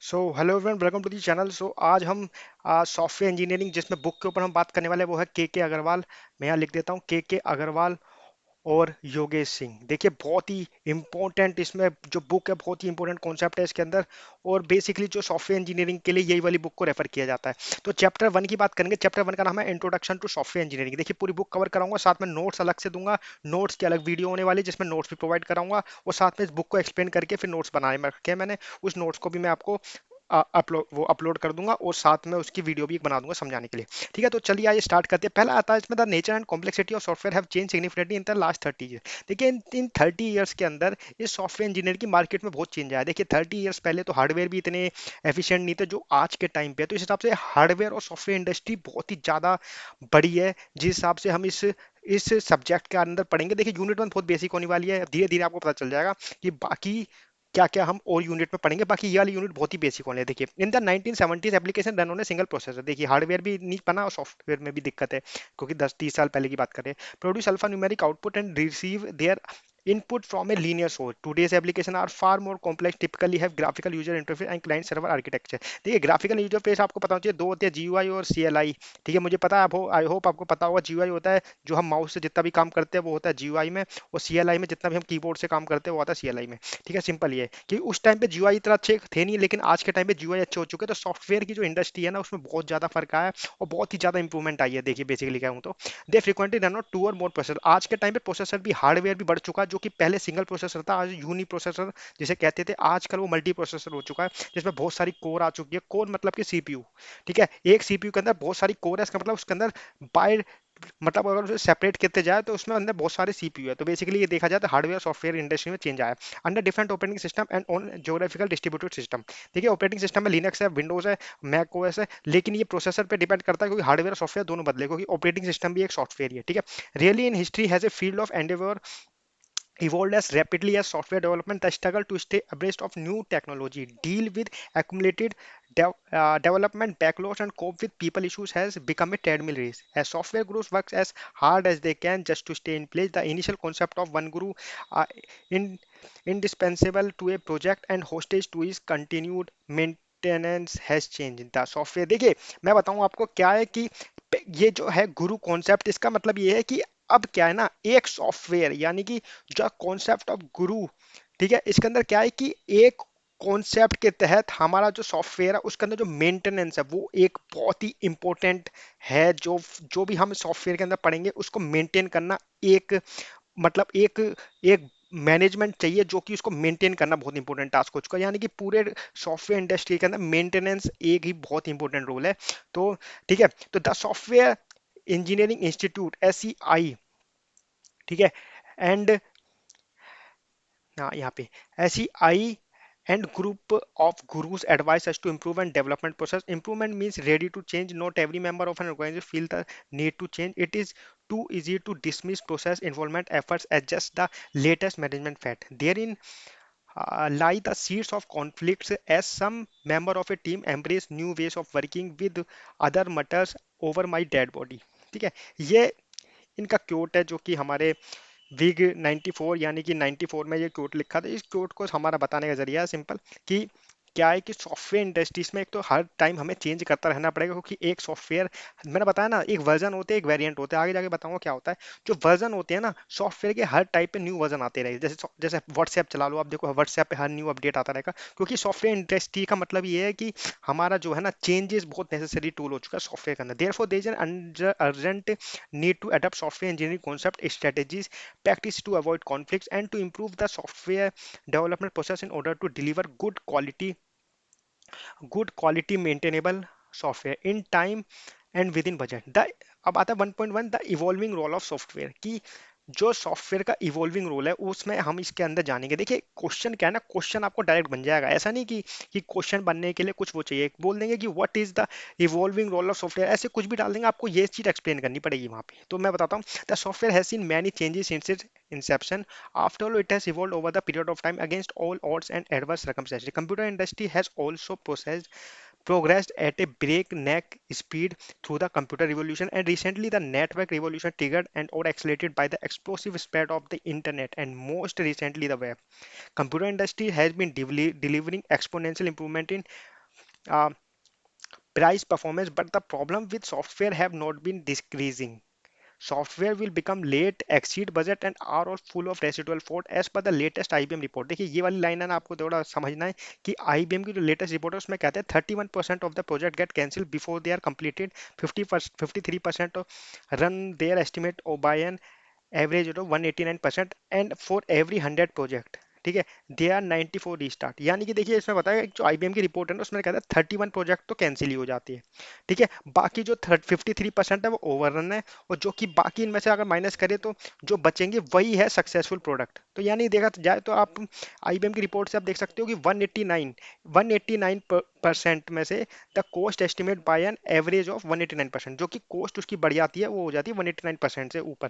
So hello everyone, welcome to the channel. आज हम software engineering जिसमें बुक के ऊपर हम बात करने वाले हैं, वो है के अग्रवाल। मैं यहाँ लिख देता हूँ के अग्रवाल और योगेश सिंह। देखिए, बहुत ही इंपॉर्टेंट इसमें जो बुक है, बहुत ही इंपॉर्टेंट कॉन्सेप्ट है इसके अंदर। और बेसिकली जो सॉफ्टवेयर इंजीनियरिंग के लिए यही वाली बुक को रेफर किया जाता है। तो चैप्टर वन की बात करेंगे। चैप्टर वन का नाम है इंट्रोडक्शन टू सॉफ्टवेयर इंजीनियरिंग। देखिए, पूरी बुक कवर कराऊंगा, साथ में नोट्स अलग से दूंगा। नोट्स की अलग वीडियो होने वाली है जिसमें नोट्स भी प्रोवाइड कराऊंगा, और साथ में इस बुक को एक्सप्लेन करके फिर नोट्स बनाए में रखे हैं मैंने। उस नोट्स को भी मैं आपको अपलोड कर दूंगा, और साथ में उसकी वीडियो भी बना दूंगा समझाने के लिए। ठीक है, तो चलिए आइए स्टार्ट करते हैं। पहला आता है इसमें, the nature and complexity of software have change significantly in the last 30 year. देखिए, इन 30 ईयर्स के अंदर इस सॉफ्टवेयर इंजीनियर की मार्केट में बहुत चेंज आया। देखिए, 30 ईयर्स पहले तो हार्डवेयर भी इतने एफिशिएंट नहीं थे जो आज के टाइम पे है। तो इस हिसाब से हार्डवेयर और सॉफ्टवेयर इंडस्ट्री बहुत ही ज़्यादा बड़ी है। जिस हिसाब से हम इस सब्जेक्ट के अंदर पढ़ेंगे, देखिए यूनिट वन बहुत बेसिक होने वाली है। धीरे धीरे आपको पता चल जाएगा कि बाकी क्या क्या हम और यूनिट में पढ़ेंगे। बाकी ये वाली यूनिट बहुत ही बेसिक होने है। देखिए, in the 1970s application run on a single processor. देखिए, हार्डवेयर भी नहीं बना और सॉफ्टवेयर में भी दिक्कत है, क्योंकि 10-30 साल पहले की बात करें। Produce alpha numeric output and receive there input from a linear source. Today's applications are far more complex, typically have graphical user interface and client server architecture. देखिए, ग्राफिकल यूजर फेस आपको पता होना चाहिए, दो होते हैं, जीयूआई और CLI. ठीक है, मुझे पता है, आई होप आपको पता होगा। जीयूआई होता है जो हम माउस से जितना भी काम करते हैं वो होता है जीयूआई में, और सीएलआई में जितना भी हम कीबोर्ड से काम करते हैं वो आता है सीएलआई में। ठीक है, सिंपल ये है कि उस टाइम पे जीयूआई इतना अच्छे थे नहीं, लेकिन आज के टाइम पे जीयूआई अच्छे हो चुके हैं। तो सॉफ्टवेयर की जो इंडस्ट्री है ना, उसमें बहुत ज्यादा फर्क आया है और बहुत ही ज्यादा इंप्रूवमेंट आई है। देखिए, बेसिकली क्या हूँ तो दे फ्रीक्वेंटली रन ऑन टू और मोर प्रोसेसर। आज के टाइम पे प्रोसेसर भी, हार्डवेयर भी बढ़ चुका है। जो कि पहले सिंगल प्रोसेसर था, आज यूनी प्रोसेसर जिसे कहते थे, आजकल वो मल्टी प्रोसेसर हो चुका है, जिसमें बहुत सारी कोर आ चुकी है। कोर मतलब कि सीपीयू। ठीक है, एक सीपीयू के अंदर बहुत सारी कोर है, इसका मतलब उसके अंदर बाय मतलब अगर उसे सेपरेट करते जाए तो उसमें अंदर बहुत सारे सीपीयू है। तो बेसिकली ये देखा जाए तो हार्डवेयर सॉफ्टवेयर इंडस्ट्री में चेंज आया है under different operating system and on geographical distributed system. देखिए, ऑपरेटिंग सिस्टम में लिनक्स है, विंडोज है, मैक ओएस है, लेकिन ये प्रोसेसर पे डिपेंड करता है, क्योंकि हार्डवेयर सॉफ्टवेयर दोनों बदले, क्योंकि ऑपरेटिंग सिस्टम भी एक सॉफ्टवेयर ही है। ठीक है, really in history has a field of Endeavour evolved as rapidly as software development. The struggle to stay abreast of new technology, deal with accumulated development backlogs, and cope with people issues has become a treadmill race. As software gurus works as hard as they can just to stay in place, the initial concept of one guru uh, in, indispensable to a project and hostage to his continued maintenance has changed the software। देखिए, मैं बताऊं आपको क्या है कि ये जो है गुरु कॉन्सेप्ट, इसका मतलब ये है कि अब क्या है ना, एक सॉफ्टवेयर यानी कि जो कॉन्सेप्ट ऑफ गुरु, ठीक है, इसके अंदर क्या है कि एक कॉन्सेप्ट के तहत हमारा जो सॉफ्टवेयर है उसके अंदर जो मेंटेनेंस है वो एक बहुत ही इंपॉर्टेंट है। जो जो भी हम सॉफ्टवेयर के अंदर पढ़ेंगे उसको मेंटेन करना एक मतलब एक एक मैनेजमेंट चाहिए, जो कि उसको मेंटेन करना बहुत इंपॉर्टेंट टास्क हो चुका है। यानी कि पूरे सॉफ्टवेयर इंडस्ट्री के अंदर मेंटेनेंस एक ही बहुत इंपॉर्टेंट रोल है। तो ठीक है, तो the software engineering institute, SEI, ठीक है, एंड हाँ यहाँ पे SEI and group of gurus advise us to improve and development process. Improvement means ready to change. Not every member of an organization feel the need to change. It is too easy to dismiss process involvement efforts as just the latest management fad. Therein lie the seeds of conflicts, as some member of a team embrace new ways of working with other matters over my dead body। ठीक है, ये इनका quote है जो कि हमारे wig 94 यानी कि 94 में ये कोट लिखा था। इस कोट को हमारा बताने का जरिया है सिंपल, कि क्या है कि सॉफ्टवेयर इंडस्ट्रीज में एक तो हर टाइम हमें चेंज करता रहना पड़ेगा, क्योंकि एक सॉफ्टवेयर, मैंने बताया ना, एक वर्जन होते हैं, एक वेरिएंट होते हैं, आगे जाके बताऊंगा क्या होता है। जो वर्जन होते हैं ना सॉफ्टवेयर के, हर टाइप पे न्यू वर्जन आते रहेंगे। जैसे जैसे व्हाट्सएप चला लो, आप देखो व्हाट्सएप पे हर न्यू अपडेट आता रहेगा, क्योंकि सॉफ्टवेयर इंडस्ट्री का मतलब ये है कि हमारा जो है ना, चेंजेस बहुत नेसेसरी टूल हो चुका है सॉफ्टवेयर के अंदर। Therefore there is an urgent need to adapt software engineering concept strategies practice to avoid conflicts and to improve the software development process in order to deliver good quality maintainable software in time and within budget। The अब आता है 1.1, the evolving role of software, की जो software का evolving role है उसमें हम इसके अंदर जानेंगे। देखिए, क्वेश्चन क्या है ना, क्वेश्चन आपको डायरेक्ट बन जाएगा, ऐसा नहीं कि क्वेश्चन बनने के लिए कुछ वो चाहिए, बोल देंगे कि what is the evolving role of software, ऐसे कुछ भी डाल देंगे, आपको ये चीज एक्सप्लेन करनी पड़ेगी वहां पे। तो मैं बताता हूँ, the software has seen many changes since it's inception. After all, it has evolved over the period of time against all odds and adverse circumstances. The computer industry has also progressed at a breakneck speed through the computer revolution, and recently the network revolution triggered and or accelerated by the explosive spread of the internet, and most recently the web. Computer industry has been delivering exponential improvement in price performance, but the problem with software have not been decreasing. Software will become late, exceed budget and are all full of residual fault as per the latest IBM report. देखिए ये वाली line है ना, आपको थोड़ा समझना है कि IBM की जो लेटेस्ट रिपोर्ट है उसमें कहते हैं 31% of the project get cancel before they are completed, 53% run their estimate by an average of 189% and for every 100 project, ठीक है, दे आर 94 रीस्टार्ट। यानी कि देखिए इसमें बताया जो आईबीएम की रिपोर्ट है ना उसमें कहता है 31 प्रोजेक्ट तो कैंसिल ही हो जाती है, ठीक है, बाकी जो 53% है वो ओवररन है, और जो कि बाकी इनमें से अगर माइनस करें तो जो बचेंगे वही है सक्सेसफुल प्रोडक्ट। तो यानी देखा जाए तो आप आईबीएम की रिपोर्ट से आप देख सकते हो कि 189% में से the cost estimate by an average of 189%, जो कि कॉस्ट उसकी बढ़ जाती है वो हो जाती है 189% से ऊपर,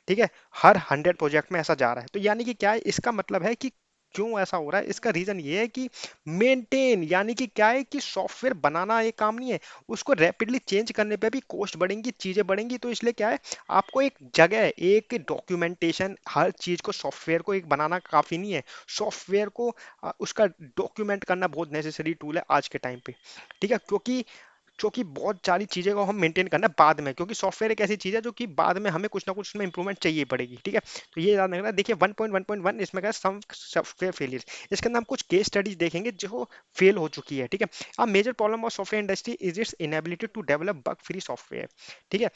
ठीक है, हर 100 प्रोजेक्ट में ऐसा जा रहा है। तो यानी कि क्या है, इसका मतलब है कि क्यों ऐसा हो रहा है, इसका रीजन ये है कि मेंटेन, यानी कि क्या है कि सॉफ्टवेयर बनाना एक काम नहीं है, उसको रैपिडली चेंज करने पे भी कॉस्ट बढ़ेंगी, चीजें बढ़ेंगी। तो इसलिए क्या है, आपको एक जगह, एक डॉक्यूमेंटेशन, हर चीज को सॉफ्टवेयर को एक बनाना काफी नहीं है, सॉफ्टवेयर को उसका डॉक्यूमेंट करना बहुत नेसेसरी टूल है आज के टाइम पे, ठीक है, क्योंकि बहुत सारी चीज़ें को हम मेंटेन करना है बाद में, क्योंकि सॉफ्टवेयर एक ऐसी चीज़ है जो कि बाद में हमें कुछ ना कुछ उसमें इंप्रूवमेंट चाहिए पड़ेगी, ठीक है। तो ये याद रखना। देखिए 1.1.1 इसमें क्या सम सॉफ्टवेयर फेलियर, इसके अंदर हम कुछ केस स्टडीज देखेंगे जो फेल हो चुकी है, ठीक है। अब major problem of software industry is its inability to develop bug free software, ठीक है।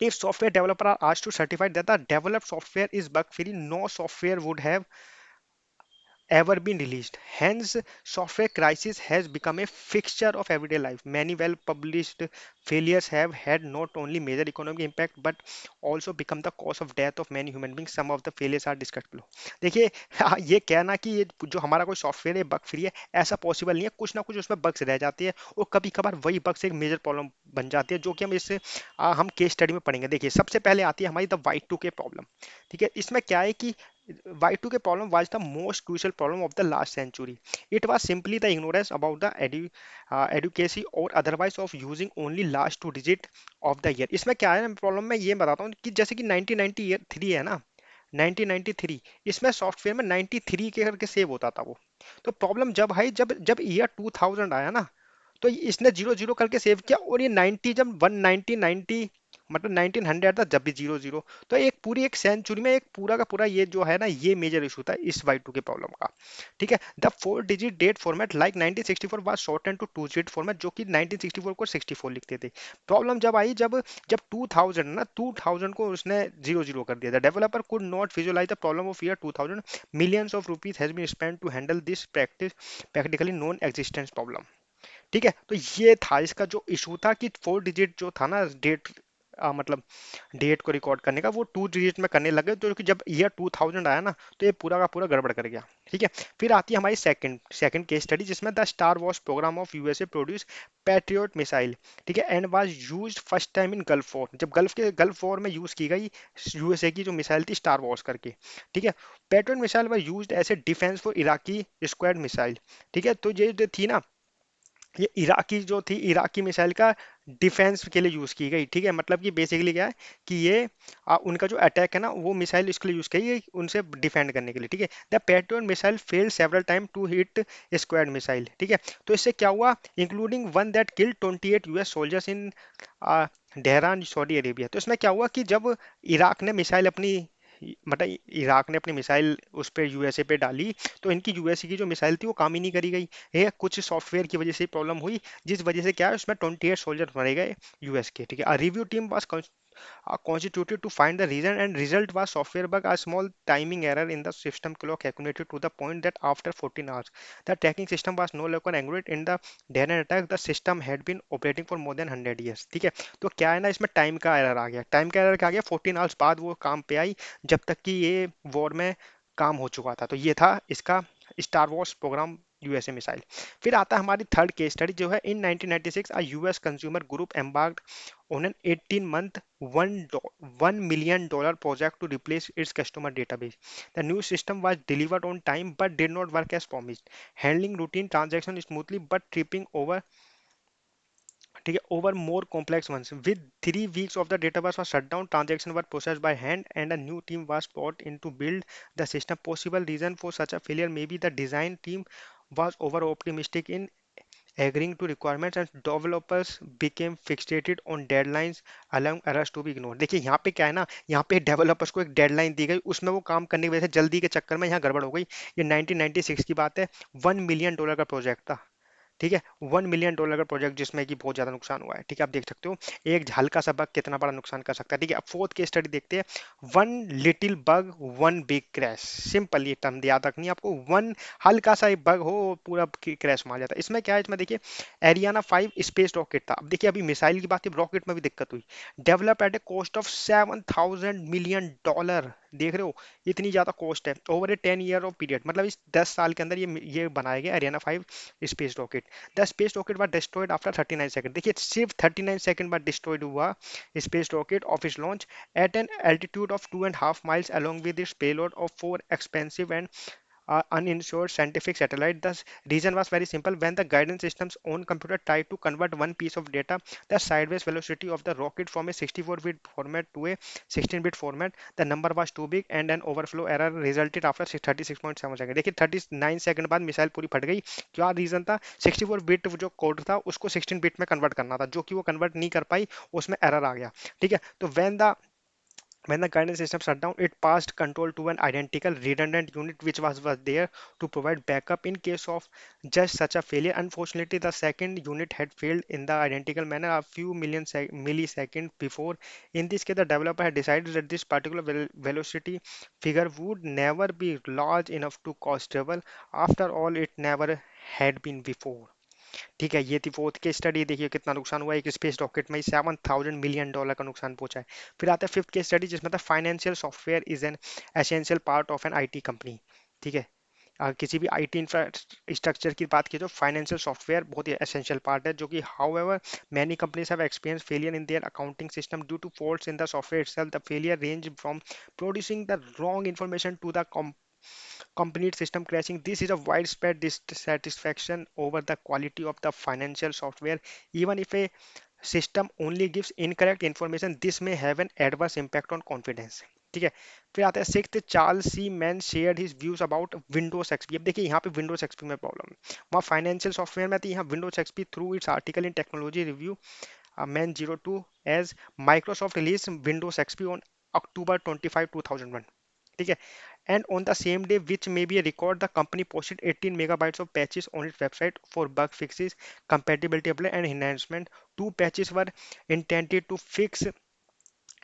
If software developer are asked to certify that the developed software is bug free, no software would have ever been released. Hence, software crisis has become a fixture of everyday life. Many well-published failures have had not only major economic impact but also become the cause of death of many human beings. Some of the failures are discussed below. देखिए ये कहना कि ये जो हमारा कोई software है bug free है, ऐसा पॉसिबल नहीं है, कुछ ना कुछ उसमें बग्स रह जाती है, और कभी कभार वही बग्स एक मेजर प्रॉब्लम बन जाती है, जो कि हम केस स्टडी में पढ़ेंगे। देखिए सबसे पहले आती है हमारी द Y2K प्रॉब्लम, ठीक है। इसमें क्या है कि Y2K problem was the most crucial problem of the last century. It was simply the ignorance about the educacy or otherwise of using only last two digit of the year. इसमें क्या है problem, मैं ये बताता हूँ कि जैसे कि 1993 है ना, 1993 इसमें सॉफ्टवेयर में 93 के करके सेव होता था वो। तो प्रॉब्लम जब आई, जब जब ईयर 2000 आया ना, तो इसने जीरो जीरो करके सेव किया, और ये 90 जब 1990 मतलब 1900 था जब भी जीरो जीरो। तो एक पूरी एक सेंचुरी में एक पूरा का पूरा ये जो है ना, ये मेजर इशू था इस Y2 के प्रॉब्लम का, ठीक है। The 4 digit date format like 1964 was shortened to 2 digit format, जो कि 1964 को 64 लिखते थे। प्रॉब्लम जब आई, जब जब 2000 ना, 2000 को उसने जीरो जीरो कर दिया था। Developer could not visualise the problem of year 2000, millions of rupees has been spent to handle this practically non existence problem, ठीक है। तो ये था इसका जो इशू था कि 4 डिजिट जो था ना डेट, मतलब डेट को रिकॉर्ड करने का, वो 2 डिजिट में करने लगे, तो कि जब ईयर 2000 आया ना, तो ये पूरा का पूरा गड़बड़ कर गया, ठीक है। फिर आती है हमारी सेकंड सेकंड केस स्टडी, जिसमें the star wars program of USA produce patriot missile, ठीक है, and was used first time in gulf war, जब गल्फ वॉर में यूज की गई यूएसए की जो मिसाइल थी स्टार वॉर्स करके, ठीक है। Patriot missile was used as a defence for Iraqi squad missile, ठीक है। तो ये जो थी ना, ये इराकी जो थी, इराकी मिसाइल का डिफेंस के लिए यूज की गई, ठीक है। मतलब कि बेसिकली क्या है कि ये उनका जो अटैक है ना, वो मिसाइल इसके लिए यूज की गई उनसे डिफेंड करने के लिए, ठीक है। The patriot missile failed several time to hit Scud missile, ठीक है। तो इससे क्या हुआ, including one that killed 28 US soldiers in Dhahran Saudi Arabia. तो इसमें क्या हुआ कि जब इराक ने मिसाइल अपनी मतलब इराक ने अपनी मिसाइल उस पे यूएसए पे डाली, तो इनकी यूएसए की जो मिसाइल थी वो काम ही नहीं करी गई, ये कुछ सॉफ्टवेयर की वजह से प्रॉब्लम हुई, जिस वजह से क्या है उसमें 28 सोल्जर मारे गए यूएस के, ठीक है। Review team was constituted to find the reason, and result was software bug, a small timing error in the system clock accumulated to the point that after 14 hours the tracking system was no longer accurate. In the Darren attack the system had been operating for more than 100 years, ठीक है। तो क्या है ना, इसमें time का error आ गया, time का एरर क्या आ गया, 14 आवर्स बाद वो काम पे आई, जब तक कि ये वॉर में काम हो चुका था। तो ये था इसका star wars program USA missile. फिर आता है हमारी थर्ड केस स्टडी, जो है in 1996 a US consumer group embarked on an 18-month $1 million project to replace its customer database. The new system was delivered on time but did not work as promised, handling routine transactions smoothly but tripping over, ठीक है, over more complex ones. With 3 weeks of the database was shut down, transactions were processed by hand, and a new team was brought in to build the system. Possible reason for such a failure may be the design team was over optimistic in agreeing to requirements and developers became fixated on deadlines allowing errors to be ignored। देखिए यहाँ पे क्या है ना, यहाँ पे developers को एक डेडलाइन दी गई, उसमें वो काम करने की वजह से जल्दी के चक्कर में यहाँ गड़बड़ हो गई। ये 1996 की बात है, $1 मिलियन का प्रोजेक्ट था। ठीक है, $1 मिलियन का प्रोजेक्ट जिसमें कि बहुत ज्यादा नुकसान हुआ है। ठीक है, आप देख सकते हो एक हल्का सा बग कितना बड़ा नुकसान कर सकता है। ठीक है, अब फोर्थ केस स्टडी देखते हैं। One little bug one big crash. Simple, ये टर्म याद रखनी है आपको। वन हल्का सा बग हो वो पूरा क्रैश मार जाता है। इसमें क्या है, इसमें देखिए एरियाना 5 स्पेस रॉकेट था। अब देखिए अभी मिसाइल की बात है, रॉकेट में भी दिक्कत हुई। Develop at A cost of $7,000 million. देख रहे हो, इतनी ज्यादा कॉस्ट है over A 10 year of period, मतलब इस 10 साल के अंदर ये बनाया गया Ariana 5 space rocket. The space rocket was destroyed after 39 second. देखिए सिर्फ 39 सेकंड बाद डिस्ट्रॉयड हुआ स्पेस रॉकेट ऑफ इस launch eight an altitude of 2.5 miles along with its payload of four expensive and uninsured scientific satellite. The reason was very simple. When the guidance system's own computer tried to convert one piece of data, the sideways velocity of the rocket from a 64-bit format to a 16-bit format, the number was too big and an overflow error resulted after 36.7 second. देखिए 39 second बाद missile पूरी फट गई। क्या reason था? 64 bit जो code था उसको 16 बिट में कन्वर्ट करना था, जो कि वो कन्वर्ट नहीं कर पाई, उसमें एरर आ गया। ठीक है, तो when the guidance system shut down, it passed control to an identical redundant unit which was there to provide backup in case of just such a failure. Unfortunately, the second unit had failed in the identical manner a few milliseconds before. In this case, the developer had decided that this particular velocity figure would never be large enough to cause trouble. After all, it never had been before। ठीक है, ये थी fourth case study. देखिए कितना नुकसान हुआ है, एक स्पेस रॉकेट में $7,000 मिलियन का नुकसान पहुंचा है। फिर आता है फिफ्थ केस स्टडी जिसमें था financial software is an essential part of an IT company. ठीक है, किसी भी आईटी इंफ्रास्ट्रक्चर की बात की तो फाइनेंशियल सॉफ्टवेयर बहुत ही एसेंशियल पार्ट है, जो कि however many companies have experience failure in their accounting system due to faults in the software itself. The failure range from producing the wrong information to the complete system crashing. This is a widespread dissatisfaction over the quality of the financial software. Even if a system only gives incorrect information, this may have an adverse impact on confidence। ठीक है, फिर आता है sixth, Charles C Mann shared his views about Windows XP. अब देखिए यहाँ पे Windows XP में प्रॉब्लम है, वहाँ फाइनेंशियल सॉफ्टवेयर में थी, यहाँ Windows XP through it's article in technology review man 02 as Microsoft released Windows XP on October 25, 2001। ठीक है, and on the same day, which may be a record, the company posted 18 megabytes of patches on its website for bug fixes, compatibility update and enhancement. Two patches were intended to fix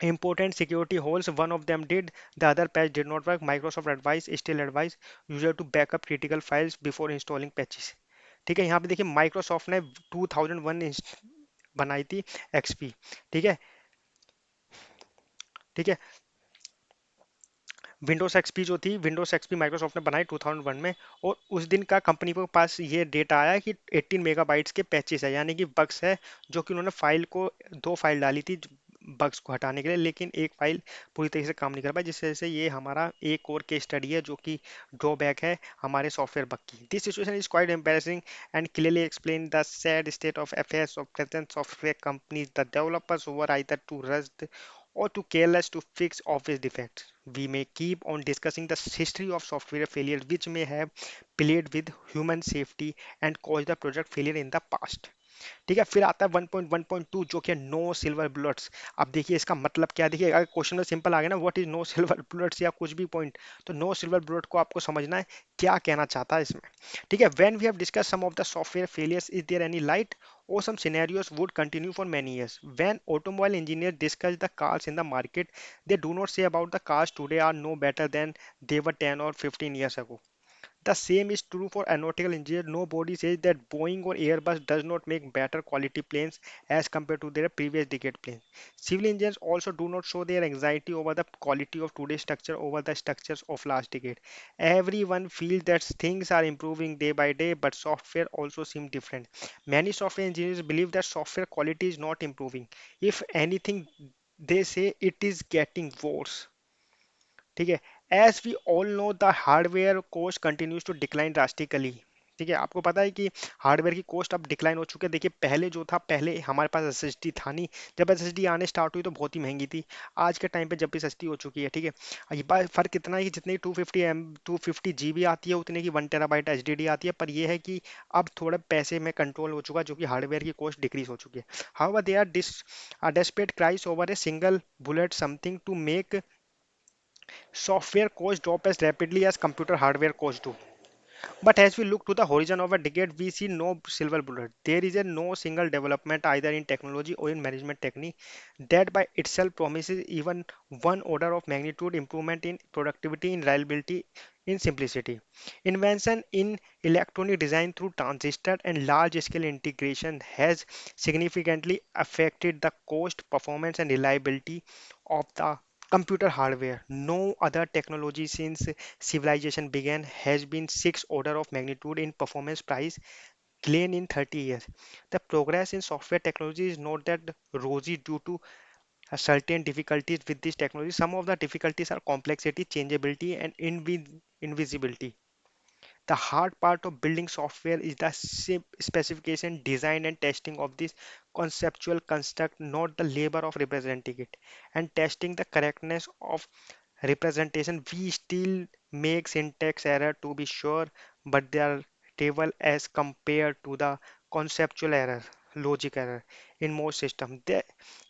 important security holes. One of them did, the other patch did not work. Microsoft still advise user to backup critical files before installing patches। ठीक है, यहाँ पे देखिए Microsoft ने 2001 बनाई थी XP. ठीक है, ठीक है, विंडोज एक्सपी जो थी, विंडोज एक्सपी माइक्रोसॉफ्ट ने बनाई 2001 में, और उस दिन का कंपनी के पास ये डेटा आया कि 18 मेगाबाइट्स के पैचेस है, यानी कि बग्स है, जो कि उन्होंने फाइल को दो फाइल डाली थी बग्स को हटाने के लिए, लेकिन एक फाइल पूरी तरीके से काम नहीं कर पाई, जिसकी वजह से ये हमारा एक और केस स्टडी है जो कि ड्रॉबैक है हमारे सॉफ्टवेयर बग की। This situation is quite embarrassing and clearly explain the sad state of affairs of present software companies. The developers were either too rush or too careless to fix obvious defects. We may keep on discussing the history of software failures which may have played with human safety and caused the project failure in the past। ठीक है, फिर आता है 1.1.2 जो कि no silver bullets. अब देखिए इसका मतलब क्या है, देखिए अगर क्वेश्चन में सिंपल आ गया ना what is no silver bullets या कुछ भी पॉइंट, तो नो सिल्वर बुलेट को आपको समझना है क्या कहना चाहता है इसमें। ठीक है, when we have discuss some of the software failures is there any light or some scenarios would continue for many years? When automobile engineers discuss the cars in the market, they do not say about the cars today are no better than they were 10 or 15 years ago. The same is true for aeronautical engineers. Nobody says that Boeing or Airbus does not make better quality planes as compared to their previous decade planes. Civil engineers also do not show their anxiety over the quality of today's structure over the structures of last decade. Everyone feels that things are improving day by day, but software also seems different. Many software engineers believe that software quality is not improving. If anything, they say it is getting worse। ठीक है, as we all know the hardware cost continues to decline drastically. ठीक है, आपको पता है कि hardware की cost अब डिक्लाइन हो चुकी है। देखिए पहले जो था, पहले हमारे पास एसएसडी था नहीं, जब एसएसडी आने स्टार्ट हुई तो बहुत ही महंगी थी। आज के टाइम पे जब भी सस्ती हो चुकी है, ठीक है। ये बात फर्क इतना है कि जितनी 250 जीबी आती है उतने की 1 टेराबाइट एचडीडी आती है, पर यह है कि अब थोड़ा पैसे में कंट्रोल हो चुका, जो कि हार्डवेयर की कॉस्ट डिक्रीज हो चुकी है। However they are desperate cries over a single bullet, something to make software cost drop as rapidly as computer hardware cost do. But as we look to the horizon of a decade, we see no silver bullet. There is a no single development either in technology or in management technique that by itself promises even one order of magnitude improvement in productivity, in reliability, in simplicity. Invention in electronic design through transistor and large scale integration has significantly affected the cost, performance, and reliability of the computer hardware. No other technology since civilization began has been six order of magnitude in performance price gain in 30 years. The progress in software technology is not that rosy due to certain difficulties with this technology. Some of the difficulties are complexity, changeability, and invisibility. The hard part of building software is the specification, design, and testing of this conceptual construct, not the labor of representing it. And testing the correctness of representation, we still make syntax error to be sure, but they are trivial as compared to the conceptual error, logic error in most systems.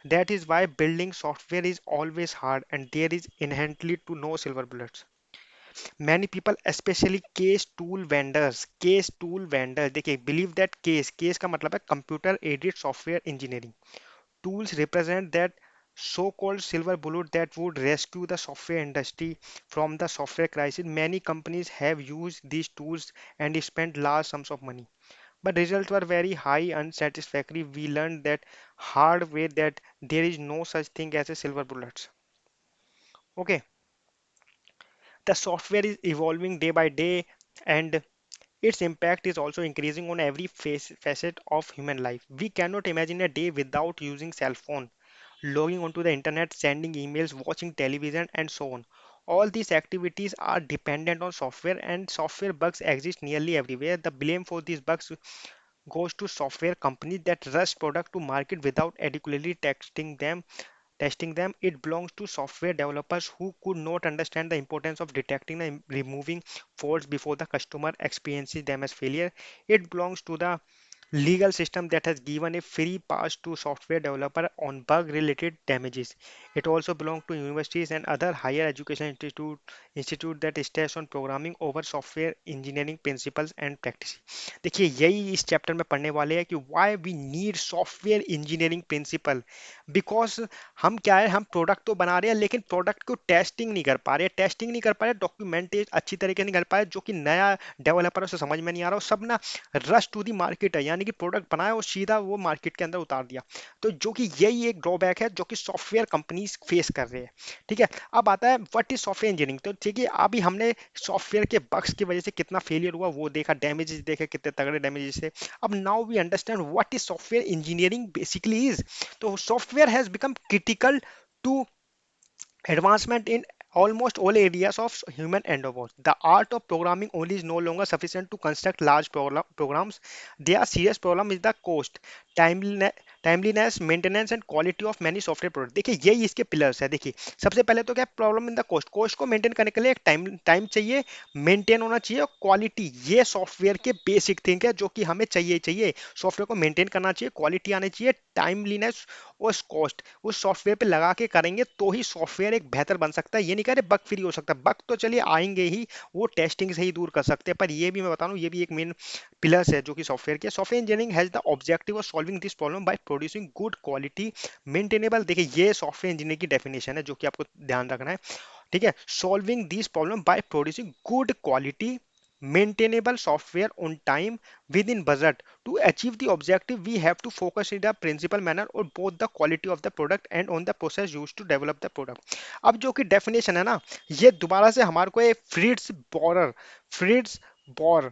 That is why building software is always hard, and there is inherently to no silver bullets. Many people, especially case tool vendors, देखिए believe that case का मतलब है computer aided software engineering tools represent that so-called silver bullet that would rescue the software industry from the software crisis. Many companies have used these tools and spent large sums of money, but results were very high unsatisfactory. We learned that hard way that there is no such thing as a silver bullets. Okay, the software is evolving day by day, and its impact is also increasing on every facet of human life. We cannot imagine a day without using cell phone, logging onto the internet, sending emails, watching television, and so on. All these activities are dependent on software, and software bugs exist nearly everywhere. The blame for these bugs goes to software companies that rush product to market without adequately testing them. It belongs to software developers who could not understand the importance of detecting and removing faults before the customer experiences them as failure. It belongs to the legal system that has given a free pass to software developer on bug related damages. It also belongs to universities and other higher education institute that stress on programming over software engineering principles and practice. देखिए यही इस chapter में पढ़ने वाले हैं कि why we need software engineering principle. Because हम क्या है, हम प्रोडक्ट तो बना रहे हैं लेकिन प्रोडक्ट को टेस्टिंग नहीं कर पा रहे, डॉक्यूमेंटेज अच्छी तरीके से नहीं कर पाए, जो कि नया डेवलपर से समझ में नहीं आ रहा, और सब ना रश टू दी मार्केट है, यानी कि प्रोडक्ट बनाया और सीधा वो मार्केट के अंदर उतार दिया। तो जो कि यही एक ड्रॉबैक है जो कि सॉफ्टवेयर कंपनीज फेस कर रहे हैं। ठीक है, अब आता है व्हाट इज सॉफ्टवेयर इंजीनियरिंग। तो ठीक है, अभी हमने सॉफ्टवेयर के बग्स की वजह से कितना फेलियर हुआ वो देखा, डैमेजेस देखे कितने तगड़े डैमेजेस थे। अब now we understand what is software engineering basically is. तो software has become critical to advancement in almost all areas of human endeavors. The art of programming only is no longer sufficient to construct large programs. Their serious problem is the cost, timeliness, maintenance and quality of many software products. देखिए यही इसके pillars है। देखिए सबसे पहले तो क्या problem in the cost, cost को मेंटेन करने के लिए एक टाइम टाइम चाहिए, मेंटेन होना चाहिए, और क्वालिटी, ये सॉफ्टवेयर के बेसिक थिंग है जो कि हमें चाहिए चाहिए। सॉफ्टवेयर को मेंटेन करना चाहिए, क्वालिटी आनी चाहिए, टाइमलीनेस और कॉस्ट उस सॉफ्टवेयर पे लगा के करेंगे तो ही सॉफ्टवेयर एक बेहतर बन सकता है। ये नहीं कह रहे बग फ्री हो सकता है, बग तो चलिए आएंगे ही, वो टेस्टिंग से ही दूर कर सकते हैं, पर ये भी मैं बता रहा हूँ ये भी एक मेन पिलर्स है जो कि सॉफ्टवेयर के। Software engineering has the objective of solving this problem by producing good quality maintainable. देखिए ये सॉफ्टवेयर इंजीनियर की डेफिनेशन है जो कि आपको ध्यान रखना है। ठीक है, solving this problem by producing good quality maintainable software on time within budget. To achieve the objective we have to focus in the principal manner on both the quality of the product and on the process used to develop the product. अब जो कि definition है ना, ये दोबारा से हमारे को एक फ्रिट्स बॉर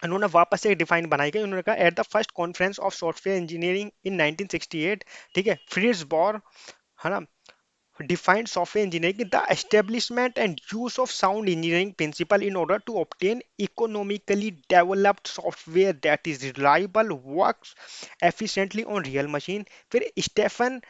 उन्होंने वापस से डिफाइन बनाई गई। उन्होंने कहा at the first conference of software engineering in 1968, ठीक है, फ्रिट्स बॉर, है ना, defined software engineering the establishment and use of sound engineering principle in order to obtain economically developed software that is reliable, works efficiently on real machine. फिर Stephen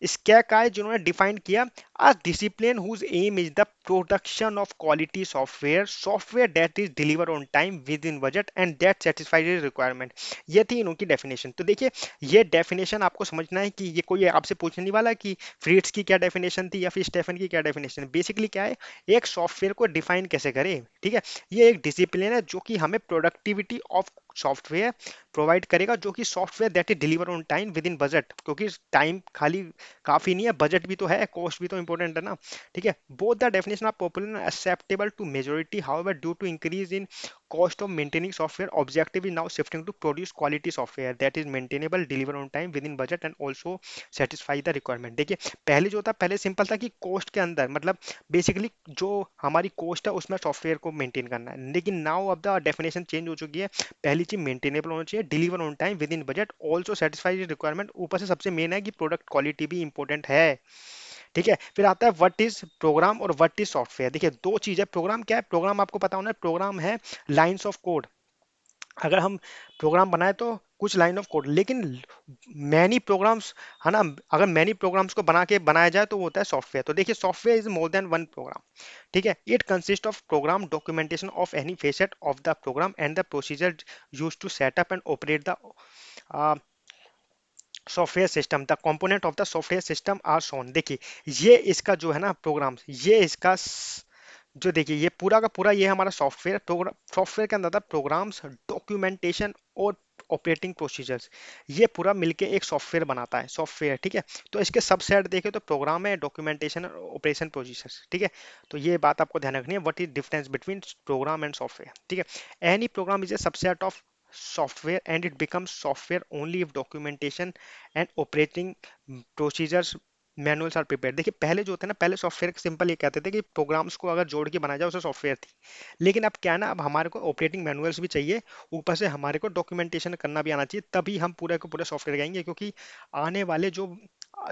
इसका क्या है जिन्होंने define किया a discipline whose aim is the production of quality software that is delivered on time within budget and that satisfies its requirement। ये थी इनकी definition. तो देखिए ये डेफिनेशन आपको समझना है कि ये कोई आपसे पूछने नहीं वाला कि फ्रीड्स की क्या डेफिनेशन थी या फिर स्टेफन की क्या डेफिनेशन। बेसिकली क्या है, एक सॉफ्टवेयर को डिफाइन कैसे करें, ठीक है। ये एक डिसिप्लिन है जो कि हमें प्रोडक्टिविटी ऑफ सॉफ्टवेयर प्रोवाइड करेगा, जो कि software that is deliver on time with in budget, क्योंकि टाइम खाली काफी नहीं है, बजट भी तो है, कॉस्ट भी तो इंपॉर्टेंट है ना, ठीक है। Both the definition are popular acceptable to majority, however due to increase in cost of maintaining software objective is now shifting to produce quality software that is maintainable, deliver on time within budget and also satisfy the requirement। देखिए पहले जो था, पहले simple था कि cost के अंदर मतलब बेसिकली जो हमारी कॉस्ट है उसमें सॉफ्टवेयर को मेंटेन करना है, लेकिन नाउ अब द डेफिनेशन चेंज हो चुकी है। पहली चीज मेंटेनेबल होना चाहिए, deliver on time with in budget, also satisfy requirement, ऊपर से सबसे मेन है कि प्रोडक्ट क्वालिटी भी इंपॉर्टेंट है, ठीक है। फिर आता है व्हाट इज प्रोग्राम और व्हाट इज सॉफ्टवेयर। देखिए दो चीज है, प्रोग्राम क्या है, प्रोग्राम आपको पता होना है, प्रोग्राम है लाइंस ऑफ कोड। अगर हम प्रोग्राम बनाए तो कुछ लाइन ऑफ कोड, लेकिन मैनी प्रोग्राम्स है ना, अगर मैनी प्रोग्राम्स को बना के बनाया जाए तो वो होता है सॉफ्टवेयर। तो देखिए software is more than one program, ठीक है। It consist of program documentation of any facet of the program and the procedure use to set up and operate the software system. The component of the software system are shown. देखिए ये इसका जो है ना programme, ये इसका जो देखिए ये पूरा का पूरा ये हमारा सॉफ्टवेयर प्रोग्राम, सॉफ्टवेयर के अंदर था प्रोग्राम्स, डॉक्यूमेंटेशन और ऑपरेटिंग प्रोसीजर्स, ये पूरा मिलके एक सॉफ्टवेयर बनाता है सॉफ्टवेयर, ठीक है। तो इसके सबसेट देखें तो प्रोग्राम है, डॉक्यूमेंटेशन और ऑपरेशन प्रोसीजर्स, ठीक है। तो ये बात आपको ध्यान रखनी है, what is difference between program and software, ठीक है। Any program is a subset of software and it becomes software only if documentation and operating procedures manuals are prepare. देखिए पहले जो होता है ना, पहले सॉफ्टवेयर सिंपल ये कहते थे कि प्रोग्राम्स को अगर जोड़ के बनाया जाए उसे सॉफ्टवेयर थी, लेकिन अब क्या है ना, अब हमारे को ऑपरेटिंग मैनुअल्स भी चाहिए, ऊपर से हमारे को डॉक्यूमेंटेशन करना भी आना चाहिए, तभी हम पूरे को पूरे सॉफ्टवेयर कहेंगे। क्योंकि आने वाले जो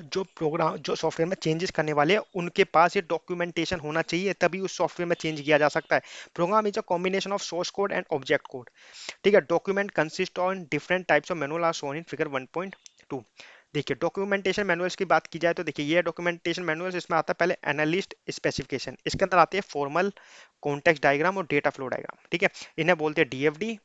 जो प्रोग्राम जो सॉफ्टवेयर में चेंजेस करने वाले हैं उनके पास ये डॉक्यूमेंटेशन होना चाहिए, तभी उस सॉफ्टवेयर में चेंज किया जा सकता है। Program is a combination of source code and object code, ठीक है। Document consist on different types of manual are shown in figure 1.2। देखिए डॉक्यूमेंटेशन मैनुअल्स की बात की जाए तो देखिए ये डॉक्यूमेंटेशन मैनुअल्स, इसमें आता है पहले एनालिस्ट स्पेसिफिकेशन, इसके अंदर आते हैं फॉर्मल, कॉन्टेक्स्ट डायग्राम और डेटा फ्लो डायग्राम, ठीक है। इन्हें बोलते हैं डीएफडी,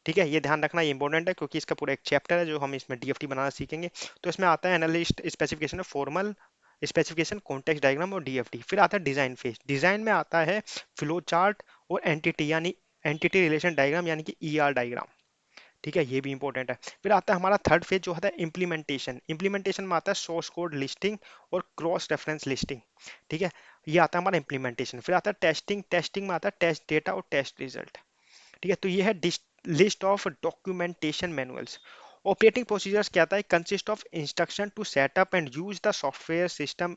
ठीक है। ये ध्यान रखना, ये इंपॉर्टेंट है क्योंकि इसका पूरा एक चैप्टर है जो हम इसमें डीएफडी बनाना सीखेंगे। तो इसमें आता है analyst specification, formal specification, context diagram और डीएफडी। फिर आता है डिजाइन फेज, डिजाइन में आता है फ्लो चार्ट और एंटिटी यानी एंटिटी रिलेशन डायग्राम यानी कि ईआर डायग्राम, ठीक है। ये भी इंपॉर्टेंट है। फिर आता है हमारा थर्ड फेज जो होता है इम्प्लीमेंटेशन, इम्प्लीमेंटेशन में आता है सोर्स कोड लिस्टिंग और क्रॉस रेफरेंस लिस्टिंग, ठीक है। ये आता है हमारा इम्प्लीमेंटेशन। फिर आता है टेस्टिंग, टेस्टिंग में आता है टेस्ट डेटा और टेस्ट रिजल्ट, ठीक है। तो ये है list of documentation manuals. Operating procedures क्या आता है, consist of instruction to set up and use the software system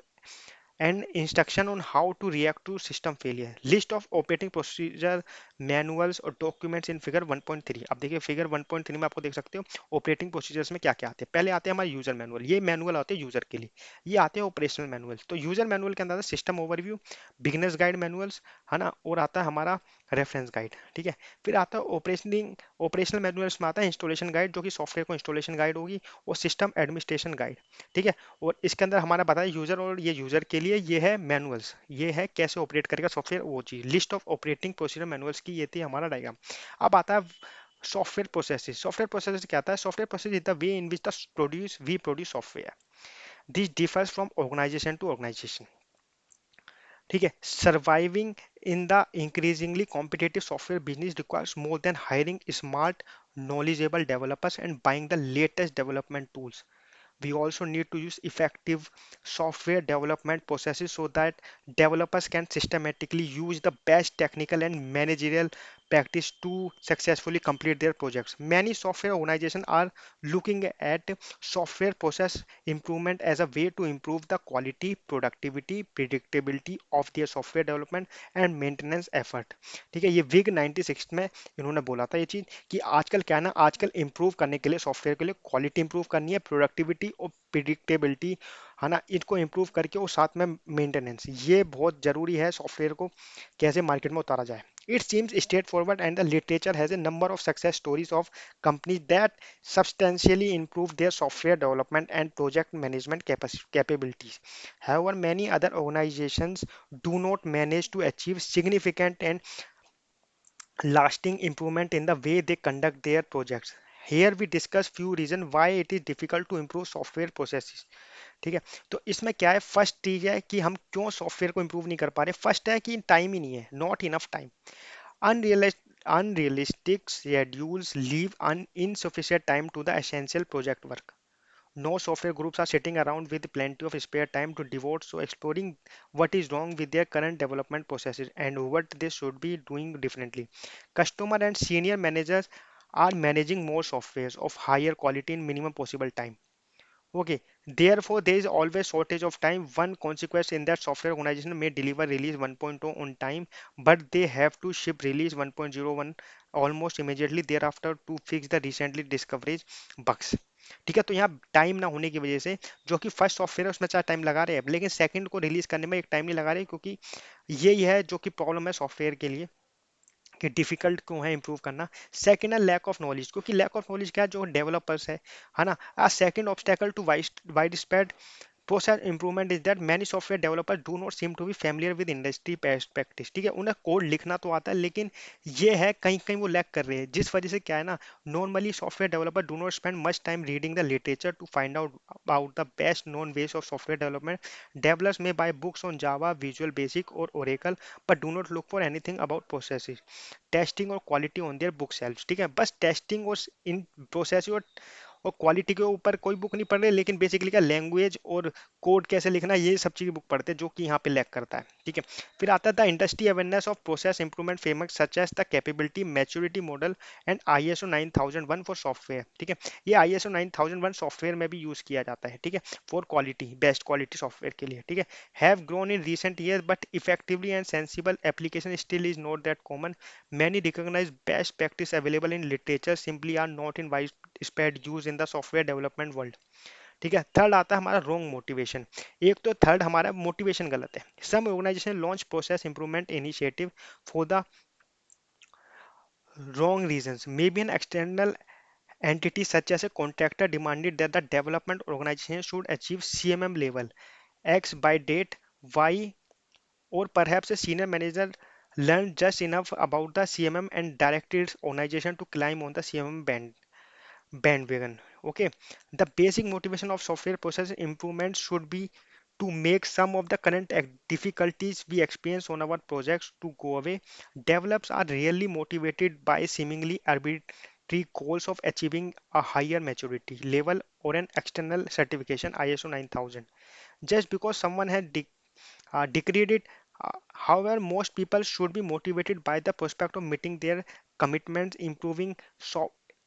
and instruction on how to react to system failure। list of operating procedure manuals और documents in figure 1.3। अब देखिए figure 1.3 में आपको देख सकते हो ऑपरेटिंग प्रोसीजर्स में क्या क्या आते हैं। पहले आते हैं हमारे यूजर मैनुअल, ये मैनुअल आते हैं यूजर के लिए, ये आते हैं ऑपरेशनल मैनुअल। तो यूजर मैनुअल के अंदर system overview, beginners guide manuals, है ना, और आता है हमारा रेफरेंस गाइड, ठीक है। फिर आता है ऑपरेशनल मैनुअल्स में आता है इंस्टॉलेशन गाइड जो कि सॉफ्टवेयर को इंस्टॉलेशन गाइड होगी, और सिस्टम एडमिनिस्ट्रेशन गाइड, ठीक है। और इसके अंदर हमारा बताया यूजर, और ये यूजर के लिए ये है मैनुअल्स, ये है कैसे ऑपरेट करेगा सॉफ्टवेयर, वो चीज list of operating procedure manuals की, ये थी हमारा डायग्राम। अब आता है सॉफ्टवेयर प्रोसेसेस। सॉफ्टवेयर प्रोसेसेस क्या आता है, software process is the way in which the produce software, this differs from organisation to organisation, ठीक है। Surviving in the increasingly competitive software business requires more than hiring smart knowledgeable developers and buying the latest development tools. We also need to use effective software development processes so that developers can systematically use the best technical and managerial practice to successfully complete their projects. Many software organizations are looking at software process improvement as a way to improve the quality, productivity, predictability of their software development and maintenance effort। ठीक है, ये wig 96 में इन्होंने बोला था ये चीज कि आजकल क्या है ना, आजकल इंप्रूव करने के लिए सॉफ्टवेयर के लिए क्वालिटी इंप्रूव करनी है, प्रोडक्टिविटी और प्रिडिक्टेबिलिटी है ना, इनको इम्प्रूव करके और साथ में मेंटेनेंस, ये बहुत जरूरी है सॉफ्टवेयर को कैसे मार्केट में उतारा जाए। It seems straightforward, and the literature has a number of success stories of companies that substantially improved their software development and project management capabilities. However, many other organizations do not manage to achieve significant and lasting improvement in the way they conduct their projects. Here we discuss few reasons why it is difficult to improve software processes. ठीक है, तो इसमें क्या है, first चीज है कि हम क्यों सॉफ्टवेयर को इंप्रूव नहीं कर पा रहे। फर्स्ट है कि टाइम ही नहीं है, not enough time. Unrealistic schedules leave insufficient time to the essential project work. No software groups are sitting around with plenty of spare time to devote so exploring what is wrong with their current development processes and what they should be doing differently. Customer and senior managers are managing more softwares of higher quality in minimum possible time. Okay, therefore there is always shortage of time. One consequence in that software organization may deliver release 1.0 on time, but they have to ship release 1.01 almost immediately thereafter to fix the recently discovered bugs. ठीक है, तो यहाँ time ना होने की वजह से जो कि फर्स्ट सॉफ्टवेयर है उसमें चार टाइम लगा रहे हैं, लेकिन सेकंड को रिलीज करने में एक टाइम नहीं लगा रहे, क्योंकि यही है जो कि प्रॉब्लम है सॉफ्टवेयर के लिए कि डिफिकल्ट क्यों है इंप्रूव करना। सेकंड है लैक ऑफ नॉलेज, क्योंकि लैक ऑफ नॉलेज क्या है, जो डेवलपर्स है ना। A second obstacle to widespread process improvement is that many software developers do not seem to be familiar with industry best practice। ठीक है, उन्हें कोड लिखना तो आता है, लेकिन ये है कहीं कहीं वो लैक कर रहे हैं, जिस वजह से क्या है ना, normally software developer do not spend much time reading the literature to find out about the best known ways of software development. Developers may buy books on Java, Visual Basic और Oracle, but do not look for anything about processes, testing और quality on their book shelves. ठीक है, बस testing और in process और quality के ऊपर कोई बुक नहीं पढ़ रहे, लेकिन बेसिकली क्या, लैंग्वेज और कोड कैसे लिखना, ये सब चीज़ बुक पढ़ते हैं, जो कि यहाँ पे लैक करता है। ठीक है, फिर आता है the industry awareness of process improvement framework such as the capability maturity model and ISO 9001 for software. ठीक है, ये ISO 9001 सॉफ्टवेयर में भी यूज किया जाता है। ठीक है, for quality, best quality software के लिए। ठीक है, have grown in recent years but effectively and sensible application still is not that common. Many recognized best practice available in literature simply are not in widespread use in the software development world। ठीक है, third आता है हमारा wrong motivation. एक तो third हमारा motivation गलत है। Some organisation launch process improvement initiative for the wrong reasons, maybe an external entity such as a contractor demanded that the development organization should achieve CMM level X by date Y, or perhaps a senior manager learned just enough about the CMM and directed its organization to climb on the CMM bandwagon. Okay, the basic motivation of software process improvement should be to make some of the current difficulties we experience on our projects to go away. Developers are rarely motivated by seemingly arbitrary goals of achieving a higher maturity level or an external certification ISO 9000 just because someone had decreed it. However, most people should be motivated by the prospect of meeting their commitments, improving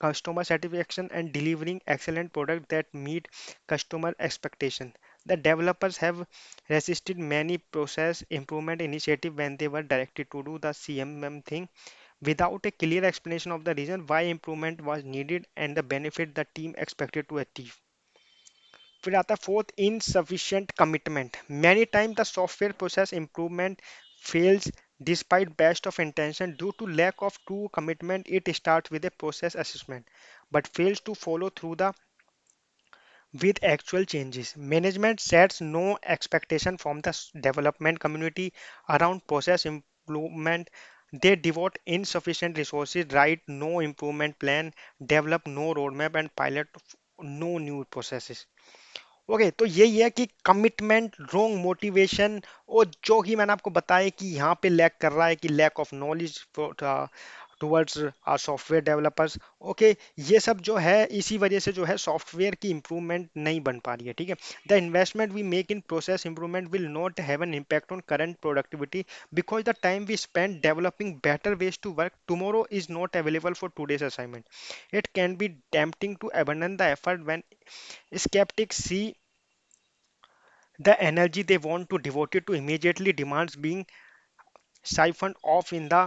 customer satisfaction, and delivering excellent products that meet customer expectation. The developers have resisted many process improvement initiatives when they were directed to do the CMM thing without a clear explanation of the reason why improvement was needed and the benefit the team expected to achieve. फिर आता है fourth, insufficient commitment. Many times the software process improvement fails despite best of intention due to lack of true commitment. It starts with a process assessment but fails to follow through the with actual changes. Management sets no expectation from the development community around process improvement. They devote insufficient resources, write no improvement plan, develop no roadmap, and pilot no new processes. Okay, तो यही है कि commitment, रोंग motivation, और जो कि मैंने आपको बताया कि यहाँ पे लैक कर रहा है कि lack of knowledge towards software developers. Okay, ये सब जो है इसी वजह से जो है सॉफ्टवेयर की इंप्रूवमेंट नहीं बन पा रही है। ठीक है, the investment we make in process improvement will not have an impact on current productivity because the time we spend developing better ways to work tomorrow is not available for today's assignment. It can be tempting to abandon the effort when skeptics see the energy they want to devote it to immediately demands being siphoned off in the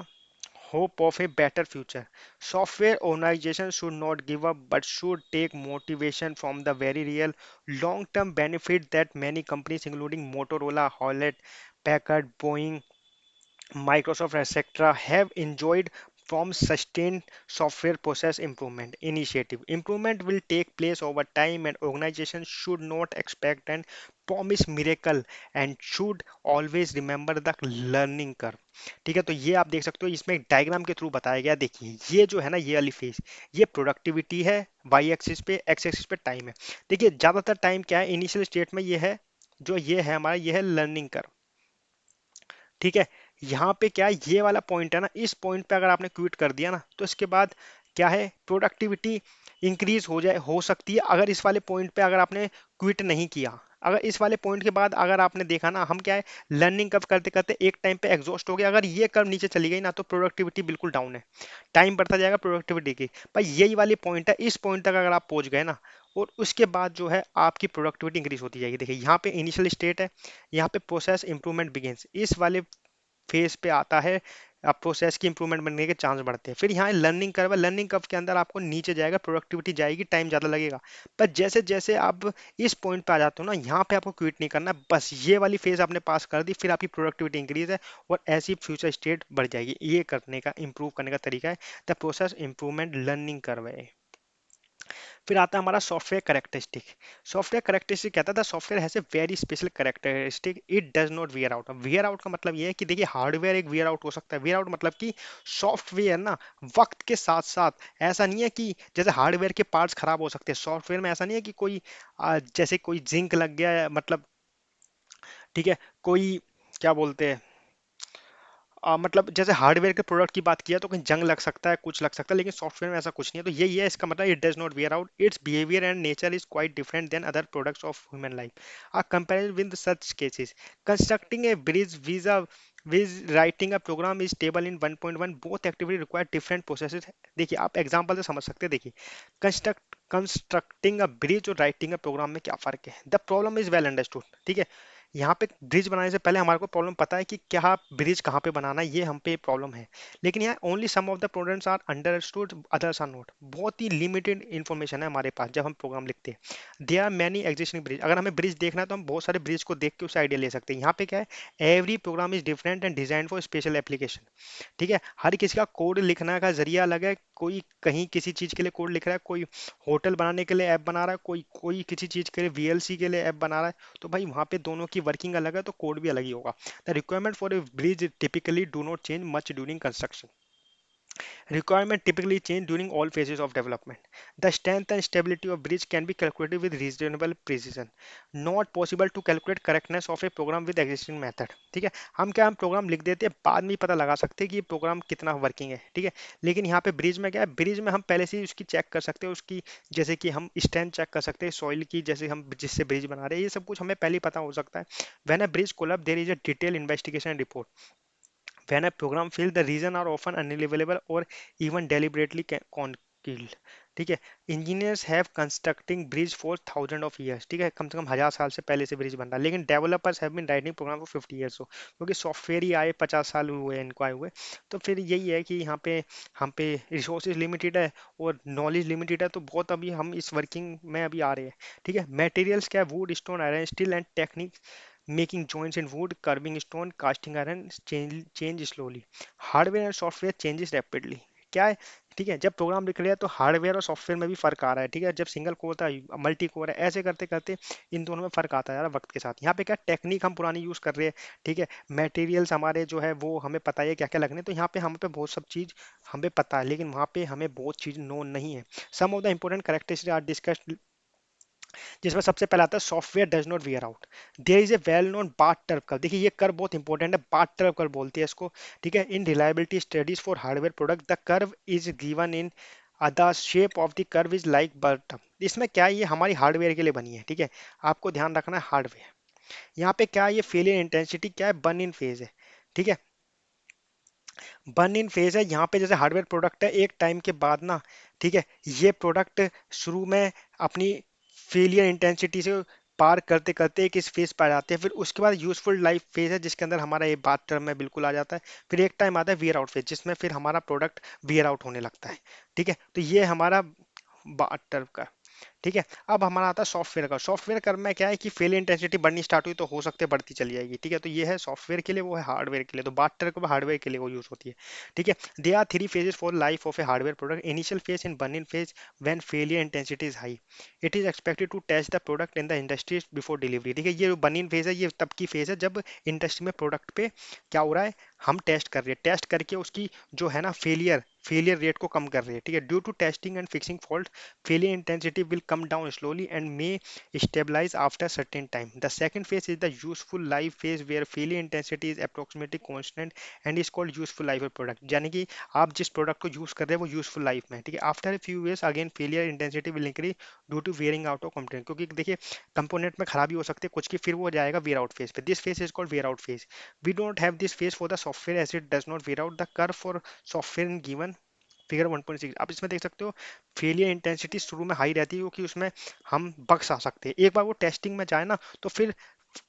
hope of a better future. Software organizations should not give up but should take motivation from the very real long term benefit that many companies, including Motorola, Hewlett Packard, Boeing, Microsoft, etc., have enjoyed from sustained software process improvement initiative. Improvement will take place over time, and organizations should not expect and promise miracle and should always remember the learning curve. ठीक है, तो ये आप देख सकते हो, इसमें एक डायग्राम के थ्रू बताया गया। देखिए ये जो है ना, ये वाली फेज, ये प्रोडक्टिविटी है, वाई एक्सिस पे, एक्स एक्सिस पे टाइम है। देखिए ज्यादातर टाइम क्या है इनिशियल स्टेट में, ये है जो ये है हमारा, ये है लर्निंग कर्व। ठीक है, यहाँ पे क्या है, ये वाला पॉइंट है ना, इस पॉइंट पे अगर आपने क्विट कर दिया ना, तो इसके बाद क्या है, प्रोडक्टिविटी इंक्रीज हो जाए, हो सकती है। अगर इस वाले पॉइंट पे अगर आपने क्विट नहीं किया, अगर इस वाले पॉइंट के बाद अगर आपने देखा ना, हम क्या है, लर्निंग कर्व करते करते एक टाइम पे एग्जॉस्ट हो गया, अगर ये कर्व नीचे चली गई ना, तो प्रोडक्टिविटी बिल्कुल डाउन है, टाइम बढ़ता जाएगा प्रोडक्टिविटी की। पर यही वाली पॉइंट है, इस पॉइंट तक अगर आप पहुंच गए ना, और उसके बाद जो है आपकी प्रोडक्टिविटी इंक्रीज होती जाएगी। देखिए यहाँ पे इनिशियल स्टेट है, यहाँ पे प्रोसेस इंप्रूवमेंट बिगिंस, इस वाले फेज पे आता है, अब प्रोसेस की इंप्रूवमेंट बनने के चांस बढ़ते हैं। फिर यहाँ लर्निंग कर्व है, लर्निंग कर्व के अंदर आपको नीचे जाएगा, प्रोडक्टिविटी जाएगी, टाइम ज़्यादा लगेगा। पर जैसे जैसे आप इस पॉइंट पे आ जाते हो ना, यहाँ पे आपको क्विट नहीं करना, बस ये वाली फेज आपने पास कर दी, फिर आपकी प्रोडक्टिविटी इंक्रीज है और ऐसी फ्यूचर स्टेट बढ़ जाएगी। ये करने का, इंप्रूव करने का तरीका है, the process improvement learning curve है। फिर आता है हमारा सॉफ्टवेयर करेक्टरिस्टिक। सॉफ्टवेयर करेक्टरिस्टिक कहता था software has a very special characteristic, it does not wear out. Wear out का मतलब ये है कि देखिए हार्डवेयर एक वियर आउट हो सकता है, वियर आउट मतलब कि सॉफ्टवेयर ना वक्त के साथ साथ, ऐसा नहीं है कि जैसे हार्डवेयर के पार्ट्स खराब हो सकते हैं, सॉफ्टवेयर में ऐसा नहीं है कि कोई जैसे कोई जिंक लग गया है, मतलब ठीक है, कोई क्या बोलते हैं, मतलब जैसे हार्डवेयर के प्रोडक्ट की बात किया तो कहीं जंग लग सकता है, कुछ लग सकता है, लेकिन सॉफ्टवेयर में ऐसा कुछ नहीं है। तो यही है इसका मतलब, it does not wear out, its behaviour and nature is quite different than other products of human life. A comparison with such cases, constructing a bridge visa with writing a program is stable in 1.1, both activity require different processes। देखिए आप example से समझ सकते हैं। देखिए constructing अ bridge और writing a programme में क्या फर्क है, the problem is well understood. ठीक है, यहाँ पे ब्रिज बनाने से पहले हमारे को प्रॉब्लम पता है कि क्या ब्रिज कहाँ पे बनाना है, ये हम पे प्रॉब्लम है। लेकिन यहाँ only some of the problems are understood, others are not. बहुत ही लिमिटेड इन्फॉर्मेशन है हमारे पास जब हम प्रोग्राम लिखते हैं। There are many existing bridge, अगर हमें ब्रिज देखना है तो हम बहुत सारे ब्रिज को देख के उससे आइडिया ले सकते हैं। यहाँ पे क्या है, every programme is different and design for special application. ठीक है, हर किसी का कोड लिखने का जरिया अलग है, कोई कहीं किसी चीज के लिए कोड लिख रहा है, कोई होटल बनाने के लिए ऐप बना रहा है, कोई कोई किसी चीज के लिए वीएलसी के लिए ऐप बना रहा है। तो भाई वहाँ पे दोनों की वर्किंग अलग है, तो कोड भी अलग ही होगा। The requirement for a bridge typically do not change much during construction, requirement typically change during all phases of development. The strength and stability of bridge can be calculated with reasonable precision. Not possible to calculate correctness of a program with existing method। ठीक है, हम programme लिख देते हैं, बाद में ही पता लगा सकते हैं कि ये प्रोग्राम कितना वर्किंग है। ठीक है, लेकिन यहाँ पे ब्रिज में क्या है, ब्रिज में हम पहले से ही उसकी चेक कर सकते हैं, उसकी जैसे कि हम स्ट्रेंथ चेक कर सकते हैं सॉइल की, जैसे हम जिससे ब्रिज बना रहे हैं, ये सब कुछ हमें पहले ही पता हो सकता है। When a bridge collapse there is a detail investigation report. When a program fails, the reason are often unavailable or even deliberately concealed। ठीक है, engineers have constructing bridge for thousand of years. ठीक है, कम से कम 1000 साल से पहले से bridge बन रहा है, लेकिन developers have been writing program for 50 years हो, क्योंकि सॉफ्टवेयर ही आए 50 साल हुए हैं इनको आए हुए। तो फिर यही है कि यहाँ पे हम पे रिसोर्सेज लिमिटेड है और नॉलेज लिमिटेड है, तो बहुत अभी हम इस वर्किंग में अभी आ रहे हैं। ठीक है, मटेरियल्स क्या है, would, stone, iron, steel and technique making joints in wood, carving stone, casting iron change slowly। Hardware and software changes rapidly. क्या है, ठीक है, जब प्रोग्राम लिख रहे हैं तो हार्डवेयर और सॉफ्टवेयर में भी फर्क आ रहा है। ठीक है, जब सिंगल कोर था, मल्टी कोर है, ऐसे करते करते इन दोनों में फर्क आता जा रहा है वक्त के साथ। यहाँ पे क्या टेक्निक हम पुरानी यूज कर रहे हैं। ठीक है, मटेरियल्स हमारे जो है वो हमें पता है क्या क्या लगने, तो यहाँ पे हम पे बहुत सब चीज हमें पता है, लेकिन वहाँ पे हमें बहुत चीज नोन नहीं है। Some of the important characteristics are discussed, जिसमें सबसे पहला आता है software does not wear out. There is a well known bath curve curve. देखिए ये कर्व बहुत इंपॉर्टेंट है, बार्ट कर्व कर्व बोलते हैं इसको। ठीक है, in reliability studies for hardware product the curve is given in the shape of the curve is like button. इसमें क्या है, ये हमारी हार्डवेयर के लिए बनी है। ठीक है, आपको ध्यान रखना है हार्डवेयर। यहाँ पे क्या है, ये फेलियर इंटेंसिटी क्या है, बर्न इन फेज है। ठीक है, बर्न इन फेज है, यहाँ पे जैसे हार्डवेयर प्रोडक्ट है, एक टाइम के बाद ना, ठीक है, ये प्रोडक्ट शुरू में अपनी फेलियर इंटेंसिटी से पार करते करते एक इस फेज पर आ जाते हैं। फिर उसके बाद यूजफुल लाइफ फेज है जिसके अंदर हमारा ये बात टर्म में बिल्कुल आ जाता है। फिर एक टाइम आता है वियर आउट फेज जिसमें फिर हमारा प्रोडक्ट वियर आउट होने लगता है। ठीक है, तो ये हमारा बात टर्म का। ठीक है, अब हमारा आता है सॉफ्टवेयर का। सॉफ्टवेयर कर में क्या है कि फेलियर इंटेंसिटी बढ़नी स्टार्ट हुई तो हो सकते है बढ़ती चली जाएगी। ठीक है, तो ये है सॉफ्टवेयर के लिए, वो है हार्डवेयर के लिए। तो बात को हार्डवेयर के लिए वो यूज होती है। ठीक है, they are three phases for life of a hardware product. Initial phase in burning phase, when failure intensity is high, it is expected to test the product in the industry before delivery. ठीक है, ये burning phase है, ये तब की phase है जब industry में प्रोडक्ट पे क्या हो रहा है, हम टेस्ट कर रहे हैं, टेस्ट करके उसकी जो है ना फेलियर रेट को कम कर रहे हैं। ठीक है, due to testing and fixing fault, failure intensity will come down slowly and may stabilize after certain time. The second phase is the useful life phase where failure intensity is approximately constant and is called useful life of product. यानी कि आप जिस product को use कर रहे हैं वो useful life में है। ठीक है, after a few years again failure intensity will increase due to wearing out of component. क्योंकि देखिए कंपोनेंट में खराबी हो सकती है कुछ की, फिर वो जाएगा वेयर आउट फेज पे। This phase is called wear out phase. We don't have this phase for the software as it does not wear out the curve for software in given figure 1.6। आप इसमें देख सकते हो failure intensity शुरू में high रहती है क्योंकि उसमें हम बग्स आ सकते हैं। एक बार वो टेस्टिंग में जाए ना तो फिर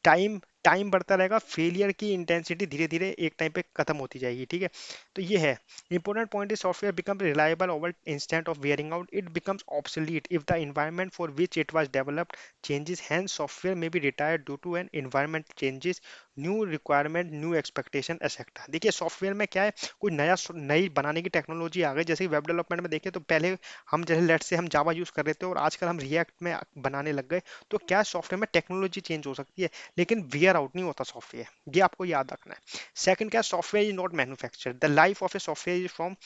टाइम टाइम बढ़ता रहेगा, फेलियर की इंटेंसिटी धीरे धीरे एक टाइम पे खत्म होती जाएगी। ठीक है, तो ये है important point. Is software become reliable over instant of wearing out, it becomes obsolete if the environment for which it was developed changes, hence software may be retired due to an environment changes, new requirement, new expectation etcetera. देखिए software में क्या है, कोई नई बनाने की technology आ गई। जैसे वेब डेवलपमेंट में देखें तो पहले हम जैसे लेट से हम जावा यूज कर रहे थे और आजकल हम रिएक्ट में बनाने लग गए। तो क्या सॉफ्टवेयर में टेक्नोलॉजी चेंज हो सकती है लेकिन वियर आउट नहीं होता सॉफ्टवेयर, ये आपको याद रखना है। सेकंड क्या, software is not manufacture, the life of a software is from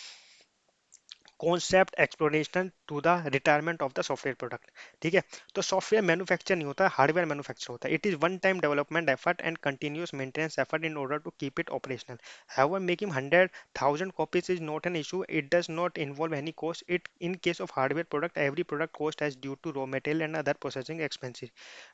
concept exploration to the retirement of the software product. ठीक है, तो सॉफ्टवेयर मैन्युफैक्चर नहीं होता, हार्डवेयर मैन्युफैक्चर होता है। It is one time development effort and continuous maintenance effort in order to keep it operational. However making 100,000 copies is not an issue, it does not involve any cost. It in case of hardware product every product cost as due to raw material and other processing expenses.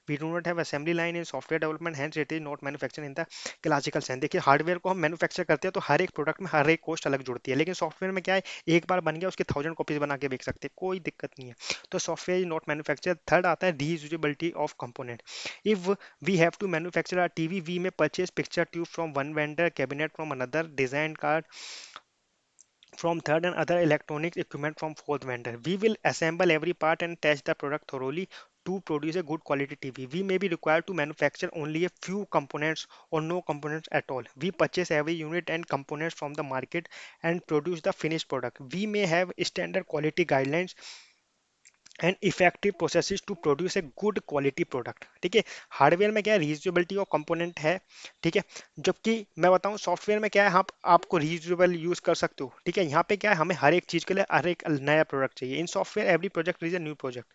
We do not have assembly line in software development, hence it is not manufacture in the classical sense. देखिए hardware को हम manufacture करते हैं तो हर एक product में हर एक cost अलग जुड़ती है, लेकिन सॉफ्टवेयर में क्या है, एक बार बन गया उसके 1,000 कॉपीज बना के बेच सकते हैं, कोई दिक्कत नहीं है। तो software is not manufacture. Third आता है reusability of component. If we have to manufacture a TV, we may purchase picture tube from one vendor, cabinet from another, design card from third and other electronics equipment from fourth vendor. We will assemble every part and test the product thoroughly to produce a good quality TV. We may be required to manufacture only a few components or no components at all. We purchase every unit and components from the market and produce the finished product. We may have standard quality guidelines and effective processes to produce a good quality product. ठीक है, hardware में क्या है, reusability of component है। ठीक है, जबकि मैं बताऊं सॉफ्टवेयर में क्या है, आप आपको रीयूजेबल यूज कर सकते हो। ठीक है, यहाँ पे क्या है, हमें हर एक चीज के लिए हर एक नया प्रोडक्ट चाहिए। In software every project is a new project.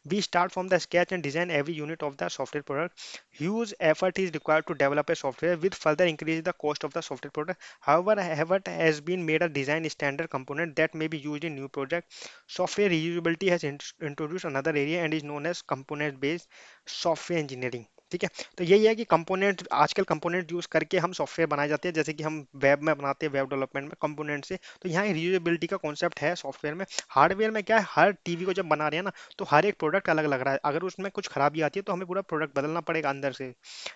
We start from the sketch and design every unit of the software product. Huge effort is required to develop a software with further increase the cost of the software product. However effort has been made a design standard component that may be used in new project. Software reusability has introduced another area and is known as component based software engineering। ठीक है, तो यही है कि component, आजकल component use करके हम software बनाए जाते हैं, जैसे कि हम वेब में बनाते हैं, वेब डेवलपमेंट में कंपोनेंट से। तो यहाँ रीयूजेबिलिटी का कॉन्सेप्ट है सॉफ्टवेयर में। हार्डवेयर में क्या है, हर टीवी को जब बना रहे हैं ना तो हर एक प्रोडक्ट अलग लग रहा है, अगर उसमें कुछ खराबी आती है तो हमें पूरा प्रोडक्ट बदलना पड़ेगा अंदर से।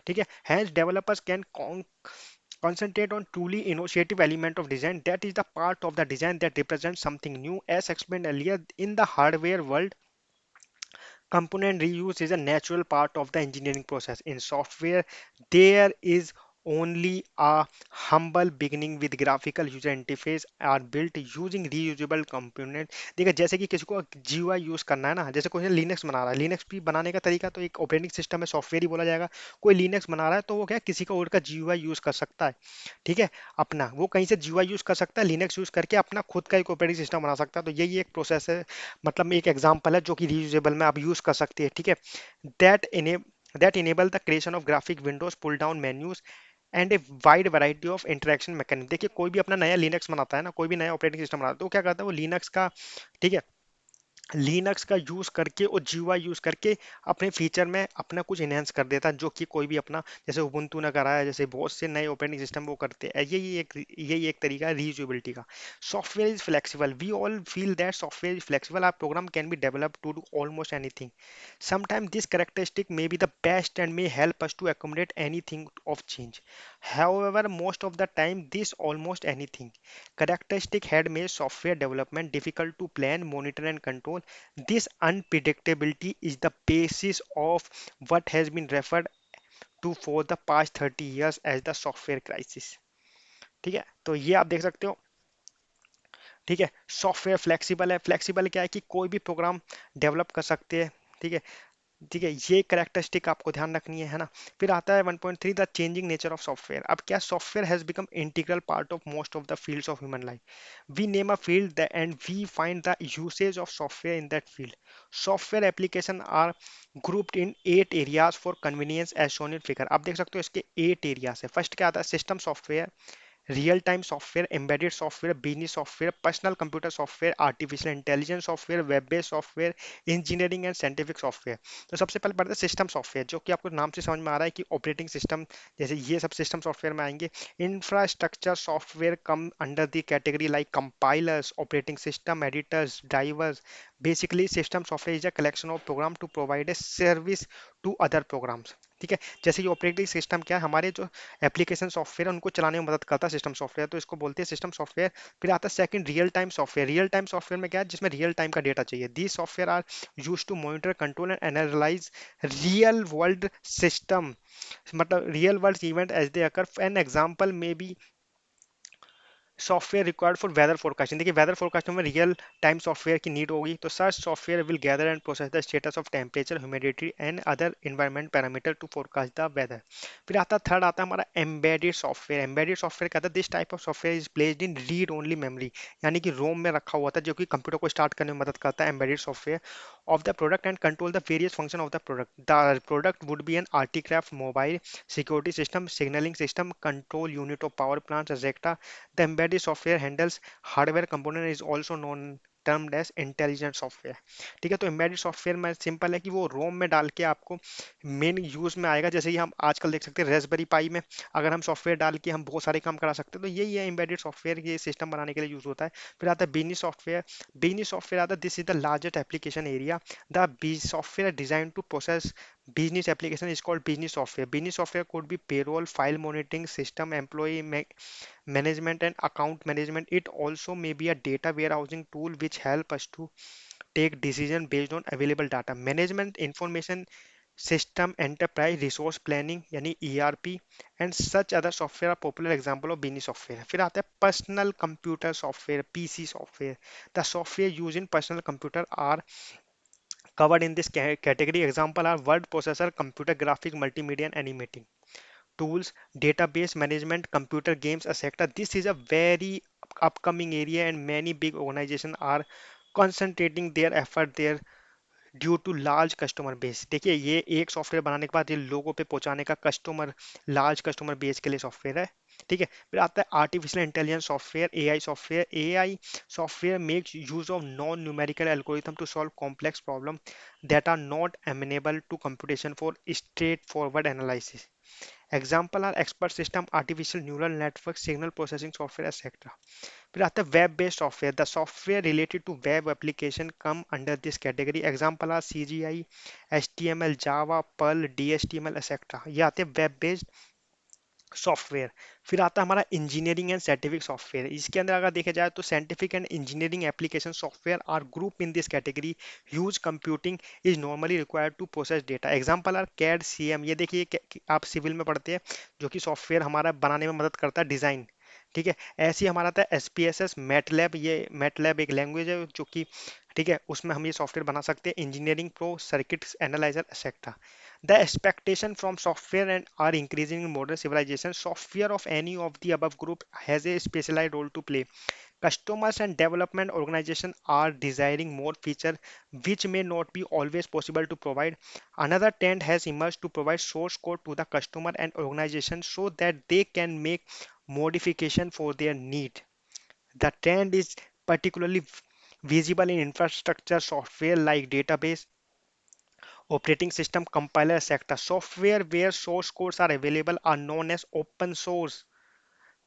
ठीक है, hence developers can concentrate on truly innovative element of design, that is the part of the design that represents something new. As explained earlier, in the hardware world, component reuse is a natural part of the engineering process. In software, there is only a humble beginning with graphical user interface are built using reusable component। देखिए जैसे कि किसी को GUI use करना है ना, जैसे कोई लिनक्स बना रहा है, लिनक्स भी बनाने का तरीका तो एक ऑपरेटिंग सिस्टम है, सॉफ्टवेयर ही बोला जाएगा। कोई लिनक्स बना रहा है तो वो क्या किसी का और का GUI यूज कर सकता है। ठीक है, अपना वो कहीं से GUI यूज कर सकता है, लिनक्स यूज करके अपना खुद का एक ऑपरेटिंग सिस्टम बना सकता है। तो यही एक प्रोसेस है, मतलब एक एग्जांपल है जो कि रीयूजेबल में आप यूज कर सकते हैं। ठीक है, that that enable the creation of graphic windows, pull down menus and a wide variety of interaction mechanism. देखिए कोई भी अपना नया लिनक्स बनाता है ना, कोई भी नया ऑपरेटिंग सिस्टम बनाता है तो क्या करता है वो लिनक्स का, ठीक है, लिनक्स का यूज करके और जीयूआई यूज करके अपने फीचर में अपना कुछ इनहेंस कर देता है, जो कि कोई भी अपना, जैसे उबुंटू ने करा है, जैसे बहुत से नए ऑपरेटिंग सिस्टम वो करते हैं। यही एक तरीका है रीयूजेबिलिटी का। Software is flexible, we all feel that software is flexible, our program can be developed to do almost anything. Sometimes this characteristic may be the best and may help us to accommodate anything of change. However, most of the time, this almost anything characteristic had made software development difficult to plan, monitor, and control. This unpredictability is the basis of what has been referred to for the past 30 years as the software crisis. ठीक है, तो ये आप देख सकते हो। ठीक है, सॉफ्टवेयर फ्लेक्सिबल है। फ्लेक्सिबल क्या है कि कोई भी प्रोग्राम डेवलप कर सकते हैं। ठीक है, ठीक है, ये करेक्टरिस्टिक आपको ध्यान रखनी है ना। फिर आता है 1.3, the changing nature of software. अब क्या, software has become integral part of most of the fields of human life. We name a field and we find the usage of software in that field. Software application are grouped in 8 areas for convenience as shown in figure। आप देख सकते हो इसके 8 areas है। First क्या आता है, system software, real time software, embedded software, business software, personal computer software, artificial intelligence software, web based software, engineering and scientific software. तो सबसे पहले पढ़ते हैं सिस्टम सॉफ्टवेयर, जो कि आपको नाम से समझ में आ रहा है कि ऑपरेटिंग सिस्टम, जैसे ये सब सिस्टम सॉफ्टवेयर में आएंगे। Infrastructure software come under the category like compilers, operating system editors, drivers. Basically system software is a collection of program to provide a service to other programs. ठीक है, जैसे ये operating system क्या है, हमारे जो एप्लीकेशन सॉफ्टवेयर है उनको चलाने में मदद करता है सिस्टम सॉफ्टवेयर, तो इसको बोलते हैं सिस्टम सॉफ्टवेयर। फिर आता है second, real time software. Real time software में क्या है, जिसमें रियल टाइम का डेटा चाहिए। The software are use to monitor, control and analyse real world system, मतलब real world event as they occur. An example may be software required for weather forecasting. देखिए weather forecasting में real time software की need होगी, तो such software will gather and process the status of temperature, humidity and other environment parameter to forecast the weather. फिर आता है third, आता है हमारा एम्बेडेड सॉफ्टवेयर। एम्बेडेड सॉफ्टवेयर कहता है this type of software is placed in read only memory, यानी कि रोम में रखा हुआ था, जो कि कंप्यूटर को स्टार्ट करने में मदद करता है। Embedded software of the product and control the various function of the product. The product would be an articraft mobile, security system, signaling system, control unit of power plants, etc. The embedded software handles hardware component is also known termed as intelligent software. ठीक है, तो embedded software में simple है कि वो रोम में डाल के आपको मेन यूज में आएगा। जैसे ही हम आजकल देख सकते हैं रेस्पबेरी पाई में अगर हम सॉफ्टवेयर डाल के हम बहुत सारे काम करा सकते हैं, तो यही है एम्बेडेड सॉफ्टवेयर, ये सिस्टम बनाने के लिए यूज होता है। फिर आता है business software. Business software are this is the largest application area. The software designed to process business application is called business software. Business software could be payroll, file monitoring system, employee management, and account management. It also may be a data warehousing tool which help us to take decision based on available data. Management information system, enterprise resource planning यानी ERP and such other software are popular example of business software। फिर आता है personal computer software, PC software। The software used in personal computer are covered in this category. Example are word processor, computer graphic, multimedia and animating tools, database management, computer games, etc. This is a very upcoming area and many big organizations are concentrating their effort there due to large customer base. देखिए ये एक software बनाने के बाद ये लोगों पे पहुंचाने का कस्टमर, लार्ज कस्टमर बेस के लिए सॉफ्टवेयर है। ठीक है, फिर आता है artificial intelligence software, AI software. AI software makes use of non numerical algorithm to solve complex problem that are not amenable to computation for straightforward analysis। Example are expert system, artificial neural network, signal processing software, etc. फिर आता है web based software. The software related to web application come under this category. Example are CGI, HTML, Java, Perl, DHTML, etcetera. ये आते हैं web based software. फिर आता है हमारा इंजीनियरिंग एंड साइंटिफिक सॉफ्टवेयर। इसके अंदर अगर देखा जाए तो scientific and engineering application software are group in this category. Huge computing is normally required to process data. Example are CAD, CM। ये देखिए आप सिविल में पढ़ते हैं, जो कि सॉफ्टवेयर हमारा बनाने में मदद करता है, डिजाइन। ठीक है, ऐसे ही हमारा आता है SPSS, मैटलैब। ये मैटलैब एक लैंग्वेज है जो कि, ठीक है, उसमें हम ये सॉफ्टवेयर बना सकते हैं। Engineering pro, circuit analyser, etcetera. The expectation from software and are increasing in modern civilization. Software of any of the above group has a specialized role to play. Customers and development organizations are desiring more feature which may not be always possible to provide. Another trend has emerged to provide source code to the customer and organization so that they can make modification for their need. The trend is particularly visible in infrastructure software like database, operating system, compiler, etc. Software where source codes are available are known as open source.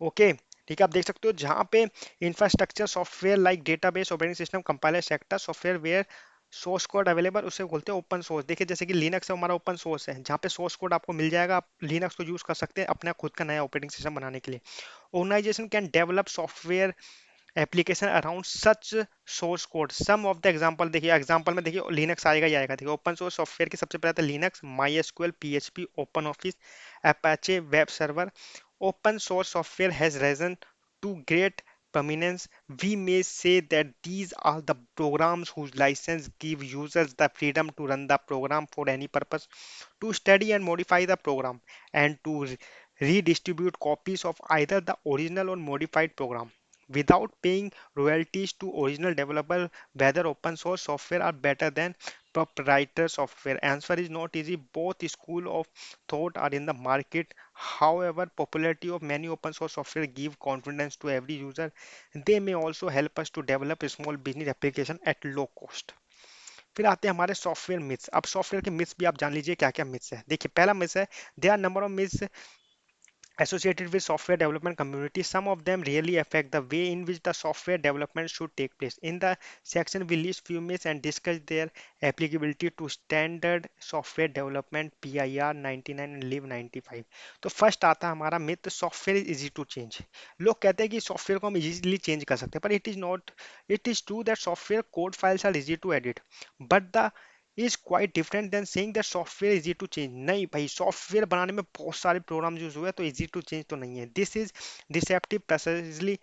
Okay, ठीक है, आप देख सकते हो जहां पे infrastructure software like database, operating system, compiler, sector software where source code available, उसे बोलते हैं ओपन सोर्स। देखिए जैसे कि लिनक्स हमारा ओपन सोर्स है, जहाँ पे सोर्स कोड आपको मिल जाएगा, आप लिनक्स को यूज कर सकते हैं अपना खुद का नया ऑपरेटिंग सिस्टम बनाने के लिए। Organization can develop software application around such source code. Some of the example देखिए, एग्जांपल में देखिए लिनक्स आएगा ही आएगा। देखिए ओपन सोर्स सॉफ्टवेयर की सबसे पहले आता है Linux, my SQL, PHP, open office, Apache web server. Open source software has risen to great prominence. We may say that these are the programs whose license give users the freedom to run the program for any purpose, to study and modify the program, and to redistribute copies of either the original or modified program without paying royalties to original developer. Whether open source software are better than proprietary software, answer is not easy. Both school of thought are in the market. However, popularity of many open source software give confidence to every user. They may also help us to develop a small business application at low cost. फिर आते हैं हमारे software myths. अब software के myths भी आप जान लीजिए क्या क्या मिथ्स है। देखिए पहला मिथ्स है, there are number of myths associated with software development community. Some of them really affect the way in which the software development should take place. In the section we list few myths and discuss their applicability to standard software development PIR 99 and live 95. तो first आता है हमारा myth, software is easy to change. लोग कहते हैं कि software को हम इजीली चेंज कर सकते हैं, पर it is not. It is true that software code files are easy to edit, but the is quite different than saying that software easy to change. नहीं भाई, सॉफ्टवेयर बनाने में बहुत सारे प्रोग्राम यूज हुए, तो इजी टू चेंज तो नहीं है। This is deceptive precisely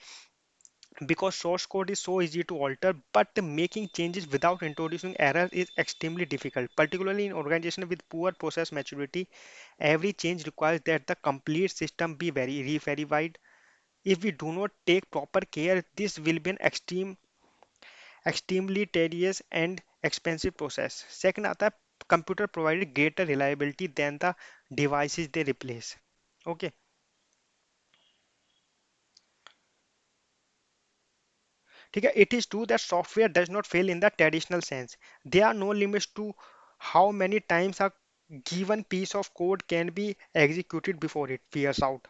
because source code is so easy to alter, but making changes without introducing error is extremely difficult, particularly in organizations with poor process maturity. Every change requires that the complete system be very re-verified. If we do not take proper care, this will be an extremely tedious and expensive process. Second आता है, computer provided greater reliability than the devices they replace. Okay, ठीक है, it is true that software does not fail in the traditional sense. There are no limits to how many times a given piece of code can be executed before it wears out.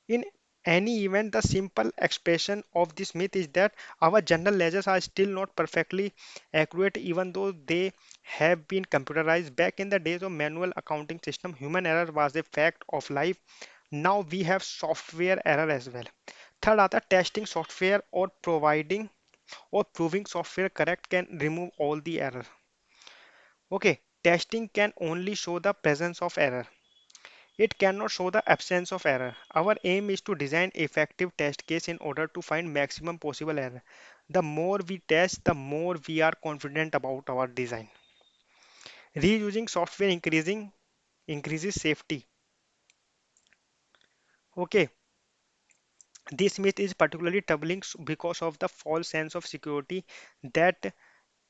In any event, the simple expression of this myth is that our general ledgers are still not perfectly accurate, even though they have been computerized. Back in the days of manual accounting system, human error was a fact of life. Now we have software error as well. Third आता है testing software or providing or proving software correct can remove all the error. Okay, testing can only show the presence of error. It cannot show the absence of error. Our aim is to design effective test case in order to find maximum possible error. The more we test, the more we are confident about our design. Reusing software increases safety. Okay, this myth is particularly troubling because of the false sense of security that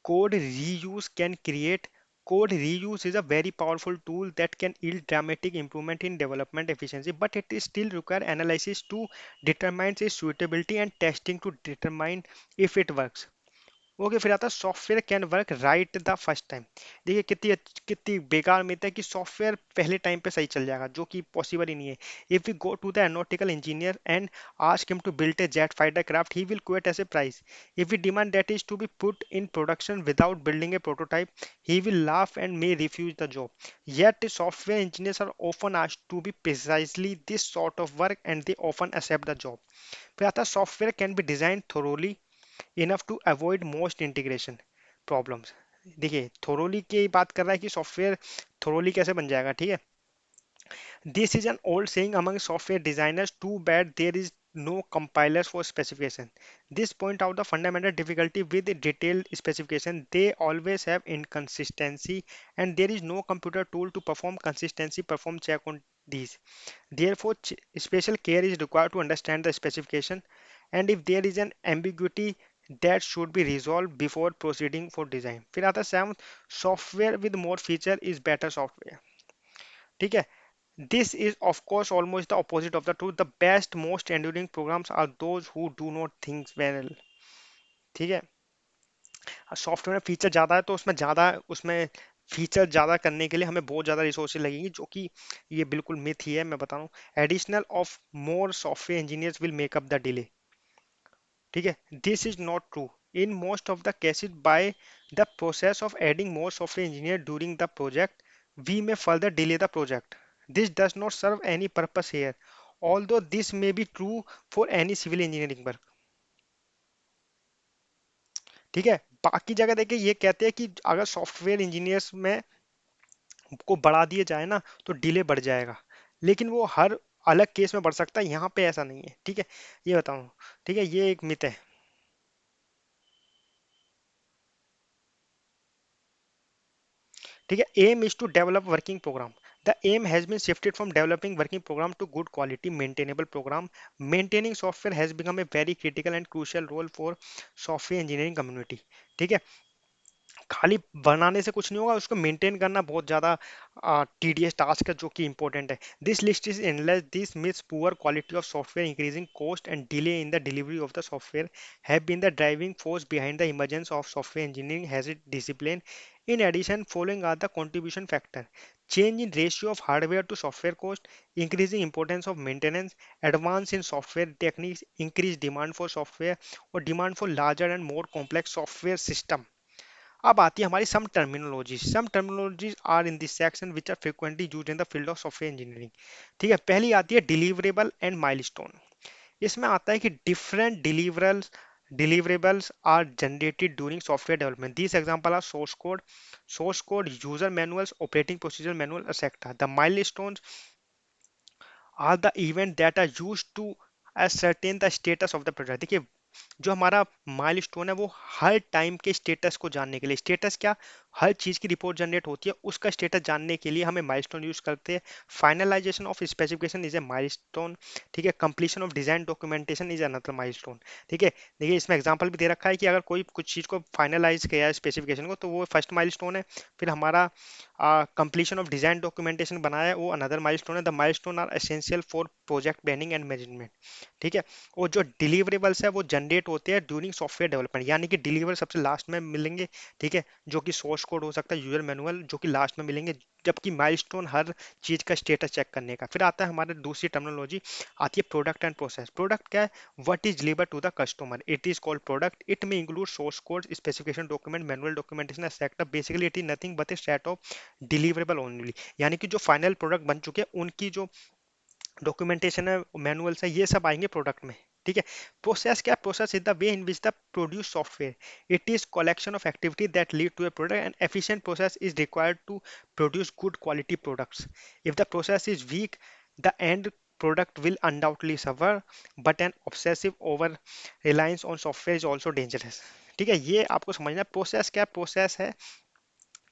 code reuse can create. Code reuse is a very powerful tool that can yield dramatic improvement in development efficiency, but it is still require analysis to determine its suitability and testing to determine if it works. Okay, फिर आता है software can work right the first time. देखिए कितनी बेकार myth है कि software पहले time पे सही चल जाएगा, जो कि पॉसिबल ही नहीं है। If we go to the aeronautical engineer and ask him to build a jet fighter craft, he will quit as a price. If we demand that is to be put in production without building a prototype, he will laugh and may refuse the job. Yet software engineers are often asked to be precisely this sort of work and they often accept the job. फिर आता है software can be design thoroughly enough to avoid most integration problems। देखिए thoroughly की बात कर रहा है कि सॉफ्टवेयर थोरोली कैसे बन जाएगा, ठीक है। This is an old saying among software designers. Too bad there is no compilers for specification. This point out the fundamental difficulty with detailed specification. They always have inconsistency and there is no computer tool to perform consistency perform check on these. Therefore, special care is required to understand the specification, and if there is an ambiguity, that should be resolved before proceeding for design. फिर आता है seventh, software with more feature is better software। ठीक है, this is of course almost the opposite of the truth. The best, most enduring programs are those who do not think well। ठीक है, software में feature ज़्यादा है तो उसमें ज़्यादा, उसमें फीचर ज़्यादा करने के लिए हमें बहुत ज़्यादा रिसोर्सेज लगेंगी, जो कि ये बिल्कुल मिथ ही है, मैं बता रहा हूँ। Additional of more software engineers will make up the delay. ठीक है, this is not true in most of the cases. By the process of adding more software engineer during the project, we may further delay the project. This does not serve any purpose here, although this may be true for any civil engineering work. ठीक है, बाकी जगह देखिए ये कहते हैं कि अगर सॉफ्टवेयर इंजीनियर्स में को बढ़ा दिए जाए ना तो डिले बढ़ जाएगा, लेकिन वो हर अलग केस में बढ़ सकता है, यहाँ पे ऐसा नहीं है। ठीक है, ये बताऊँ। ठीक है, ये एक मिथ है। ठीक है, aim is to develop working program. The aim has been shifted from developing working program to good quality maintainable program. Maintaining software has become a very critical and crucial role for software engineering community. ठीक है, खाली बनाने से कुछ नहीं होगा, उसको maintain करना बहुत ज़्यादा टीडियस टास्क है, जो कि इंपॉर्टेंट है। This list is endless. This means poor quality of software, increasing cost and delay in the delivery of the software have been the driving force behind the emergence of software engineering as a discipline. In addition, following are the contribution factor: change in ratio of hardware to software cost, increasing importance of maintenance, advance in software techniques, increased demand for software, or demand for larger and more complex software system. अब आती है हमारी some terminologies are in this section which are frequently used in the field of software engineering. ठीक है, पहली आती है deliverable and milestone. इसमें आता है कि different deliverables are generated during software development. These examples are source code, user manuals, operating procedure manual, etc. The milestones are the event that are used to ascertain the status of the project. देखिए, जो हमारा milestone है वो हर time के status को जानने के लिए, स्टेटस क्या, हर चीज की रिपोर्ट जनरेट होती है, उसका स्टेटस जानने के लिए हमें माइलस्टोन यूज करते हैं। Finalisation of specification is a milestone. ठीक है, completion of design documentation is another milestone. ठीक है, देखिए इसमें एग्जांपल भी दे रखा है कि अगर कोई कुछ चीज को फाइनलाइज किया है स्पेसिफिकेशन को, तो वो फर्स्ट माइलस्टोन है। फिर हमारा कंप्लीशन ऑफ डिजाइन डॉक्यूमेंटेशन बनाया है, वो अनदर माइलस्टोन है। The milestone are essential for project planning and management. ठीक है, और जो डिलीवरेबल्स है वो जनरेट होते हैं ड्यूरिंग सॉफ्टवेयर डेवलपमेंट, यानी कि डिलीवर सबसे लास्ट में मिलेंगे। ठीक है, जो कि सोर्स कोड हो सकता है, यूजर मैनुअल, जो कि लास्ट में मिलेंगे, जबकि माइलस्टोन हर चीज का स्टेटस चेक करने का। फिर आता है हमारे दूसरी टर्मिनोलॉजी, आती है प्रोडक्ट एंड प्रोसेस। प्रोडक्ट क्या है? What is deliver to the customer, it is called product. It may include source code, specification document, manual documentation etcetera. Basically it is nothing but a set of deliverable only, यानी कि जो final product बन चुके हैं उनकी जो documentation है, manuals है, ये सब आएंगे प्रोडक्ट में। ठीक है, प्रोसेस क्या? Process is the way in which the produce software. It is collection of activity that lead to a product and efficient process is required to produce good quality products. If the process is weak, the end product will undoubtedly suffer, but an obsessive over reliance on software is also dangerous. ठीक है, ये आपको समझना। Process क्या? Process है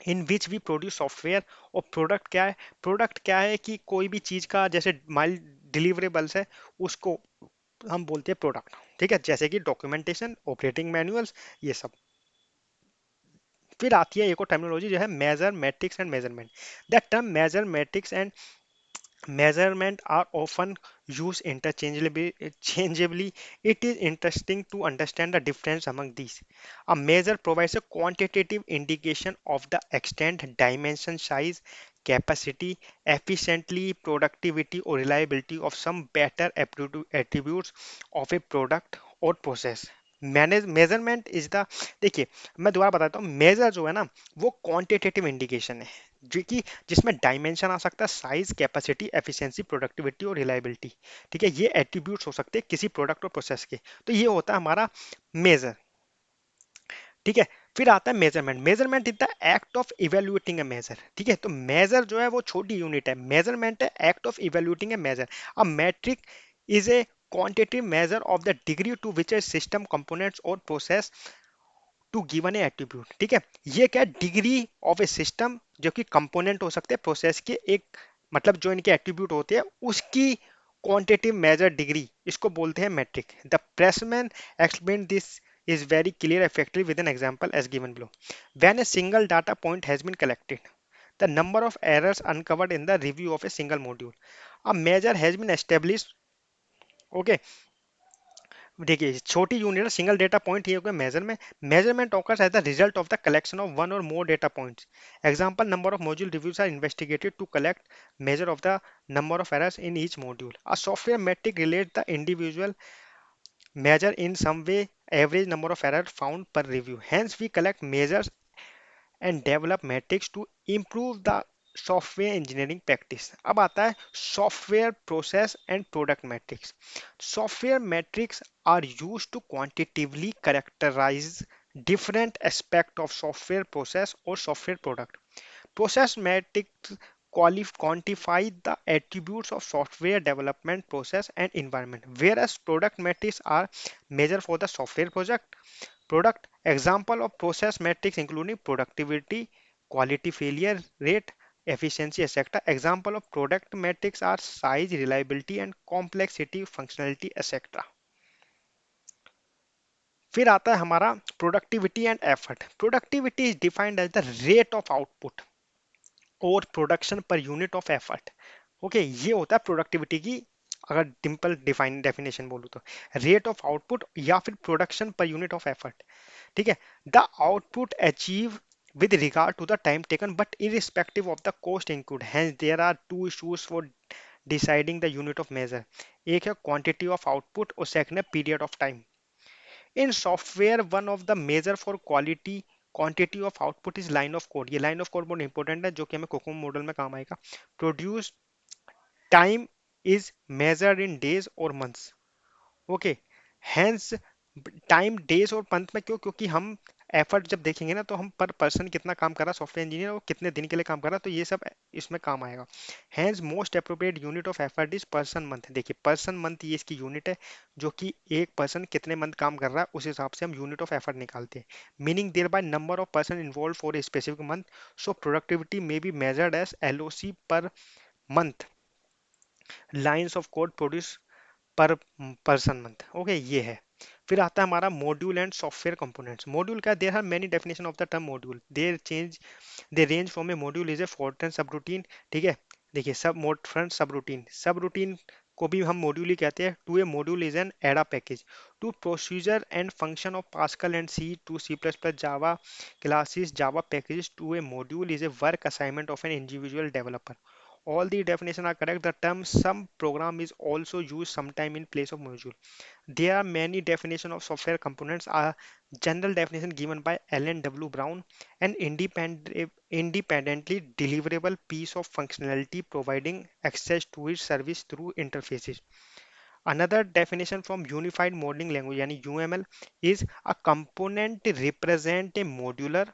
इन which we produce software. और product क्या है? प्रोडक्ट क्या है कि कोई भी चीज का, जैसे माइल डिलीवरेबल्स है, उसको हम बोलते हैं प्रोडक्ट। ठीक है, जैसे कि डॉक्यूमेंटेशन, ऑपरेटिंग मैनुअल्स, ये सब। फिर आती है एक और टर्मिनोलॉजी जो है measure metrics and measurement. That term measure metrics and measurement are often used interchangeably. It is interesting to understand the difference among these. A measure provides a quantitative indication of the extent, dimension, size, capacity, efficiently, productivity, or reliability of some better attributes of a product or process. Manage measurement is the, देखिए मैं दोबारा बताता हूँ, major जो है ना वो quantitative indication है, जो कि जिसमें डायमेंशन आ सकता है, साइज, कैपेसिटी, एफिशिएंसी, प्रोडक्टिविटी और रिलायबिलिटी। ठीक है, ये एट्रीब्यूट्स हो सकते हैं किसी प्रोडक्ट और प्रोसेस के। तो ये होता है हमारा मेजर। ठीक है, फिर आता है measurement. Measurement is the act of evaluating a measure. ठीक है, तो मेजर जो है वो छोटी यूनिट है, मेजरमेंट है act of evaluating a measure. A metric is a quantitative measure of the degree to which a system, components or process to given a attribute. ठीक है, ये क्या है? डिग्री ऑफ ए सिस्टम, जो कि component हो सकते हैं प्रोसेस के, एक मतलब जो इनके एट्रीब्यूट होते हैं उसकी क्वांटिटेटिव मेजर डिग्री, इसको बोलते हैं metric. The Pressman explain this is very clear effectively with an example as given below. When a single data point has been collected, the number of errors uncovered in the review of a single module, a measure has been established, okay, देखिए छोटी unit single data point ही होगा measure में। Measurement occurs as the result of the collection of one or more data points. Example number of module reviews are investigated to collect measure of the number of errors in each module. A software metric relates the individual measure in some way average number of errors found per review. Hence, we collect measures and develop metrics to improve the software engineering practice. अब आता है software process and product metrics. Software metrics are use to quantitatively characterise different aspect of software process or software product. Process metrics quantify the attributes of software development process and environment, whereas product metrics are measure for the software project product. Example of process metrics including productivity, quality failure rate, efficiency, etc. Example of product metrics are size, reliability and complexity, functionality, etc. फिर आता है हमारा productivity and effort. Productivity is defined as the rate of output or production per unit of effort. Okay, ये होता है productivity की, अगर simple define definition बोलूँ तो रेट ऑफ आउटपुट या फिर production per unit of effort. ठीक है, the output achieve with regard to the time taken but irrespective of the cost incurred. Hence there are two issues for deciding the unit of measure. एक है quantity of output और second है period of time. In software one of the measure for quality quantity of output is line of code. ये line of code बहुत important है जो कि हमें कोकोमो मॉडल में काम आएगा। Produce time is measured in days or months. Okay, hence time days और मंथ में क्यों? क्योंकि हम एफर्ट जब देखेंगे ना तो हम पर पर्सन कितना काम कर रहा है सॉफ्टवेयर इंजीनियर और कितने दिन के लिए काम कर रहा है, तो ये सब इसमें काम आएगा। Hence most appropriate unit of effort is person month. देखिए पर्सन मंथ ये इसकी यूनिट है, जो कि एक पर्सन कितने मंथ काम कर रहा है उस हिसाब से हम यूनिट ऑफ एफर्ट निकालते हैं। Meaning there by number of person involve for a specific month. So productivity may be measured as LOC per month, lines of code produce per person month. Okay, ये है। फिर आता है हमारा module and software components. Module का there are many definition of the term module. They range from a module is a Fortran sub routine. ठीक है, देखिए सब मोड फ्रंट सब रूटीन को भी हम मॉड्यूल ही कहते हैं। To a module is an Ada package to procedure and function of Pascal and C to C plus plus Java classes Java packages. To a module is a work assignment of an individual developer. All the definitions are correct. The term some program is also used sometime in place of module. There are many definitions of software components. A general definition given by Alan W. Brown, an independently deliverable piece of functionality providing access to its service through interfaces. Another definition from Unified Modeling Language yani UML is a component represent a modular,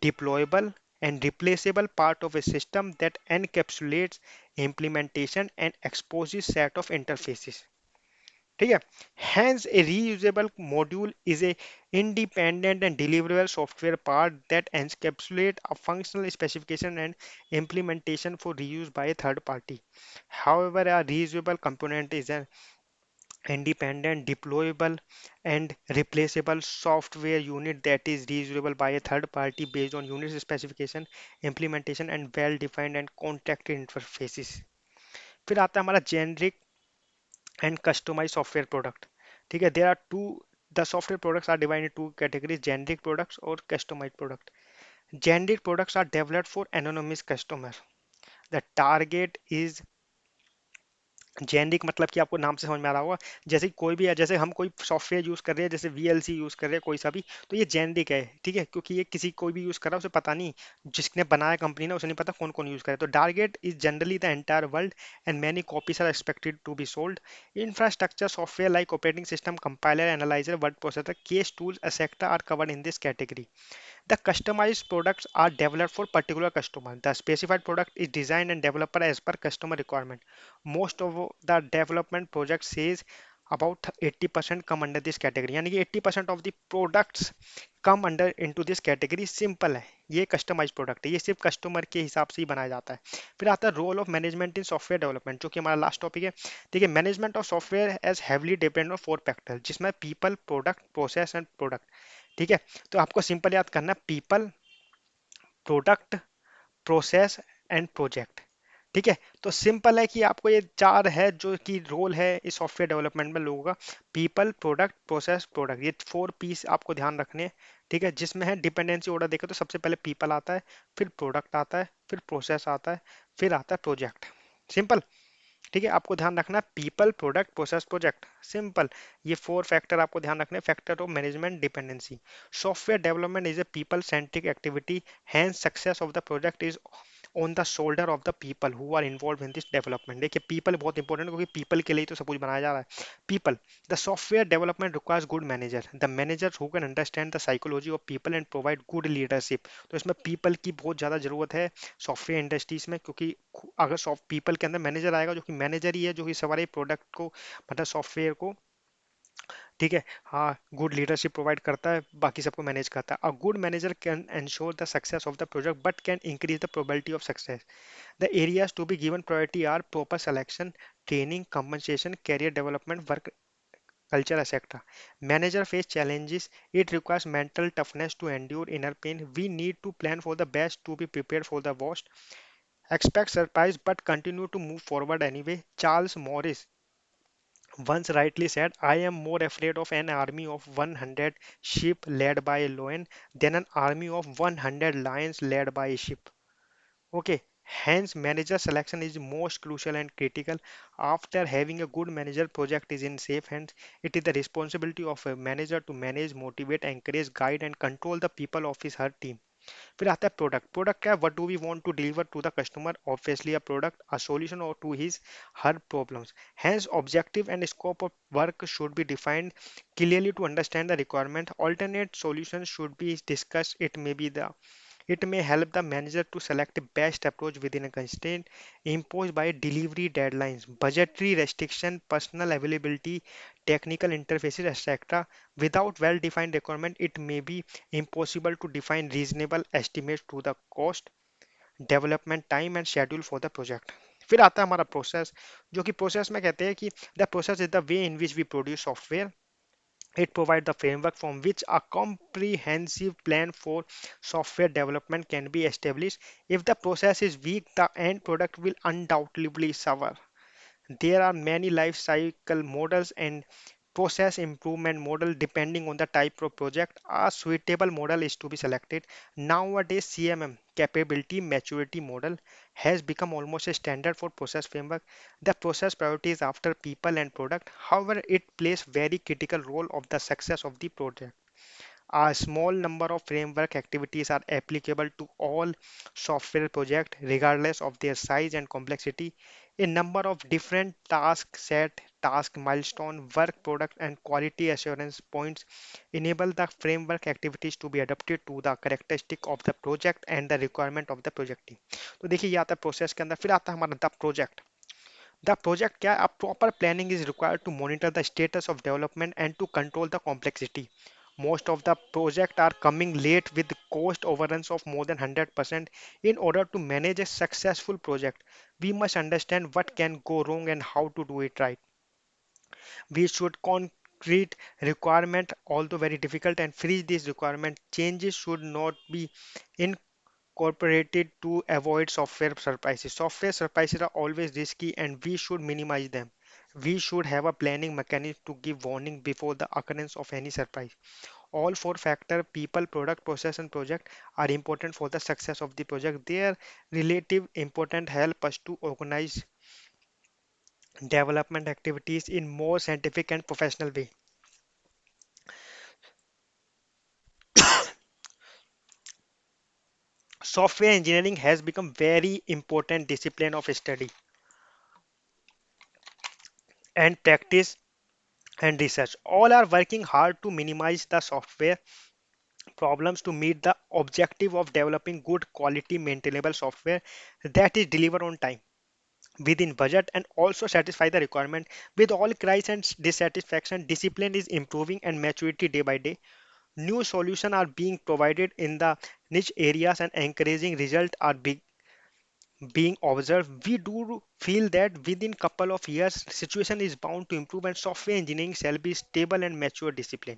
deployable and replaceable part of a system that encapsulates implementation and exposes set of interfaces. ठीक है, hence a reusable module is a independent and deliverable software part that encapsulate a functional specification and implementation for reuse by a third party. However, a reusable component is an independent, deployable, and replaceable software unit that is reusable by a third party based on unit specification, implementation, and well-defined and contracted interfaces. फिर आता है हमारा generic and customise software product. ठीक है, there are two the software products are divided two categories, generic products और customise product. Generic products are developed for anonymous customer. The target is generic मतलब कि आपको नाम से समझ में आ रहा होगा, जैसे कोई भी है, जैसे हम कोई सॉफ्टवेयर यूज कर रहे हैं, जैसे वीएलसी यूज कर रहे हैं कोई सा भी, तो ये जेनरिक है। ठीक है, क्योंकि ये किसी कोई भी यूज कर रहा है उसे पता नहीं, जिसने बनाया कंपनी ने उसे नहीं पता कौन कौन यूज करे। तो target is generally the entire world and many copies are expected to be sold. Infrastructure software like operating system, compiler, analyzer, word processor, CASE tools etcetera are covered in this category. The customized products are developed for particular customer. The specified product is designed and developed as per customer requirement. Most of the development project says about 80% come under this category. यानी कि 80% of the products come under into this category. Simple है, ये customise product है, ये सिर्फ customer के हिसाब से ही बनाया जाता है। फिर आता है role of management in software development, जो कि हमारा लास्ट टॉपिक है। ठीक है, management of software as heavily depend on four factor, जिसमें people, product, process and product. ठीक है, तो आपको सिंपल याद करना, people, product, process and project. ठीक है। तो सिंपल है कि आपको ये चार है जो कि रोल है इस सॉफ्टवेयर डेवलपमेंट में लोगों का। पीपल, प्रोडक्ट, प्रोसेस, प्रोडक्ट, ये फोर पीस आपको ध्यान रखने हैं। ठीक है, जिसमें है डिपेंडेंसी ऑर्डर देखें तो सबसे पहले पीपल आता है, फिर प्रोडक्ट आता है, फिर प्रोसेस आता है, फिर आता है प्रोजेक्ट। सिंपल। ठीक है, आपको ध्यान रखना people, product, process, project. Simple. ये फोर फैक्टर आपको ध्यान रखने, factor of management dependency. Software development is a people centric activity, hence success of the project is on the shoulder of the people who are involve in this development. देखिए people बहुत important है क्योंकि people के लिए ही तो सब कुछ बनाया जा रहा है। People, the software development requires good manager, the manager who can understand the psychology of people and provide good leadership. तो इसमें पीपल की बहुत ज़्यादा जरूरत है सॉफ्टवेयर इंडस्ट्रीज में, क्योंकि अगर सॉफ्ट पीपल के अंदर मैनेजर आएगा जो कि मैनेजर ही है जो कि सारे प्रोडक्ट को मतलब सॉफ्टवेयर को, ठीक है, हाँ, गुड लीडरशिप प्रोवाइड करता है, बाकी सबको मैनेज करता है। A good manager can ensure the success of the project but can increase the probability of success. The areas to be given priority are proper selection, training, compensation, career development, work culture, etc. Manager face challenges. It requires mental toughness to endure inner pain. We need to plan for the best to be prepared for the worst. Expect surprise but continue to move forward anyway. Charles Morris once rightly said, I am more afraid of an army of 100 sheep led by a lion than an army of 100 lions led by a sheep. Okay, hence manager selection is most crucial and critical. After having a good manager, project is in safe hands. It is the responsibility of a manager to manage, motivate, encourage, guide and control the people of his her team. फिर आता है product. Product क्या है? What do we want to deliver to the customer? Obviously a product, a solution or to his her problems. Hence objective and scope of work should be defined clearly to understand the requirement. Alternate solutions should be discussed. It may help the manager to select the best approach within a constraint imposed by delivery deadlines, budgetary restriction, personal availability, technical interfaces, etc. Without well-defined requirement, it may be impossible to define reasonable estimates to the cost, development time and schedule for the project. फिर आता है हमारा process, जो कि process में कहते हैं कि the process is the way in which we produce software. it provides the framework from which a comprehensive plan for software development can be established. If the process is weak, the end product will undoubtedly suffer. There are many life cycle models and process improvement model depending on the type of project. A suitable model is to be selected. Nowadays, CMM, capability maturity model, has become almost a standard for process framework. The process priorities after people and product. However, it plays very critical role of the success of the project. A small number of framework activities are applicable to all software projects regardless of their size and complexity. A number of different task set, task milestone, work product and quality assurance points enable the framework activities to be adapted to the characteristic of the project and the requirement of the project team. तो देखिए ये आता है process के अंदर, फिर आता है हमारा द प्रोजेक्ट। द प्रोजेक्ट क्या है? A proper planning is required to monitor the status of development and to control the complexity. Most of the projects are coming late with cost overruns of more than 100%. In order to manage a successful project, we must understand what can go wrong and how to do it right. We should concrete requirement, although very difficult, and freeze these requirement. Changes should not be incorporated to avoid software surprises. Software surprises are always risky and we should minimize them. We should have a planning mechanism to give warning before the occurrence of any surprise. All four factors, people, product, process and project, are important for the success of the project. Their relative importance help us to organize development activities in more scientific and professional way. Software engineering has become very important discipline of study and practice and research. All are working hard to minimize the software problems to meet the objective of developing good quality maintainable software that is delivered on time, within budget and also satisfy the requirement. With all crisis and dissatisfaction, discipline is improving and maturity day by day. New solutions are being provided in the niche areas and encouraging results are being observed, we do feel that within couple of years situation is bound to improve and software engineering shall be stable and mature discipline।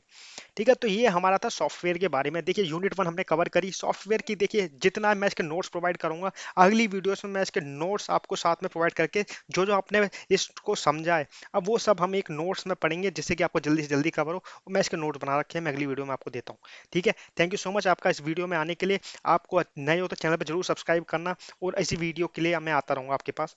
ठीक है, तो ये हमारा था software के बारे में। देखिए यूनिट वन हमने कवर करी सॉफ्टवेयर की। देखिए जितना मैं इसके नोट्स प्रोवाइड करूंगा अगली वीडियोस में, मैं इसके नोट्स आपको साथ में प्रोवाइड करके जो जो आपने इसको समझा है, अब वो सब हम एक नोट्स में पढ़ेंगे जिससे कि आपको जल्दी से जल्दी कवर हो। और मैं इसके नोट बना रखे हैं, मैं अगली वीडियो में आपको देता हूँ। ठीक है, थैंक यू सो मच आपका इस वीडियो में आने के लिए। आपको नए हो तो चैनल पर जरूर सब्सक्राइब करना, और ऐसी वीडियो के लिए मैं आता रहूँगा आपके पास।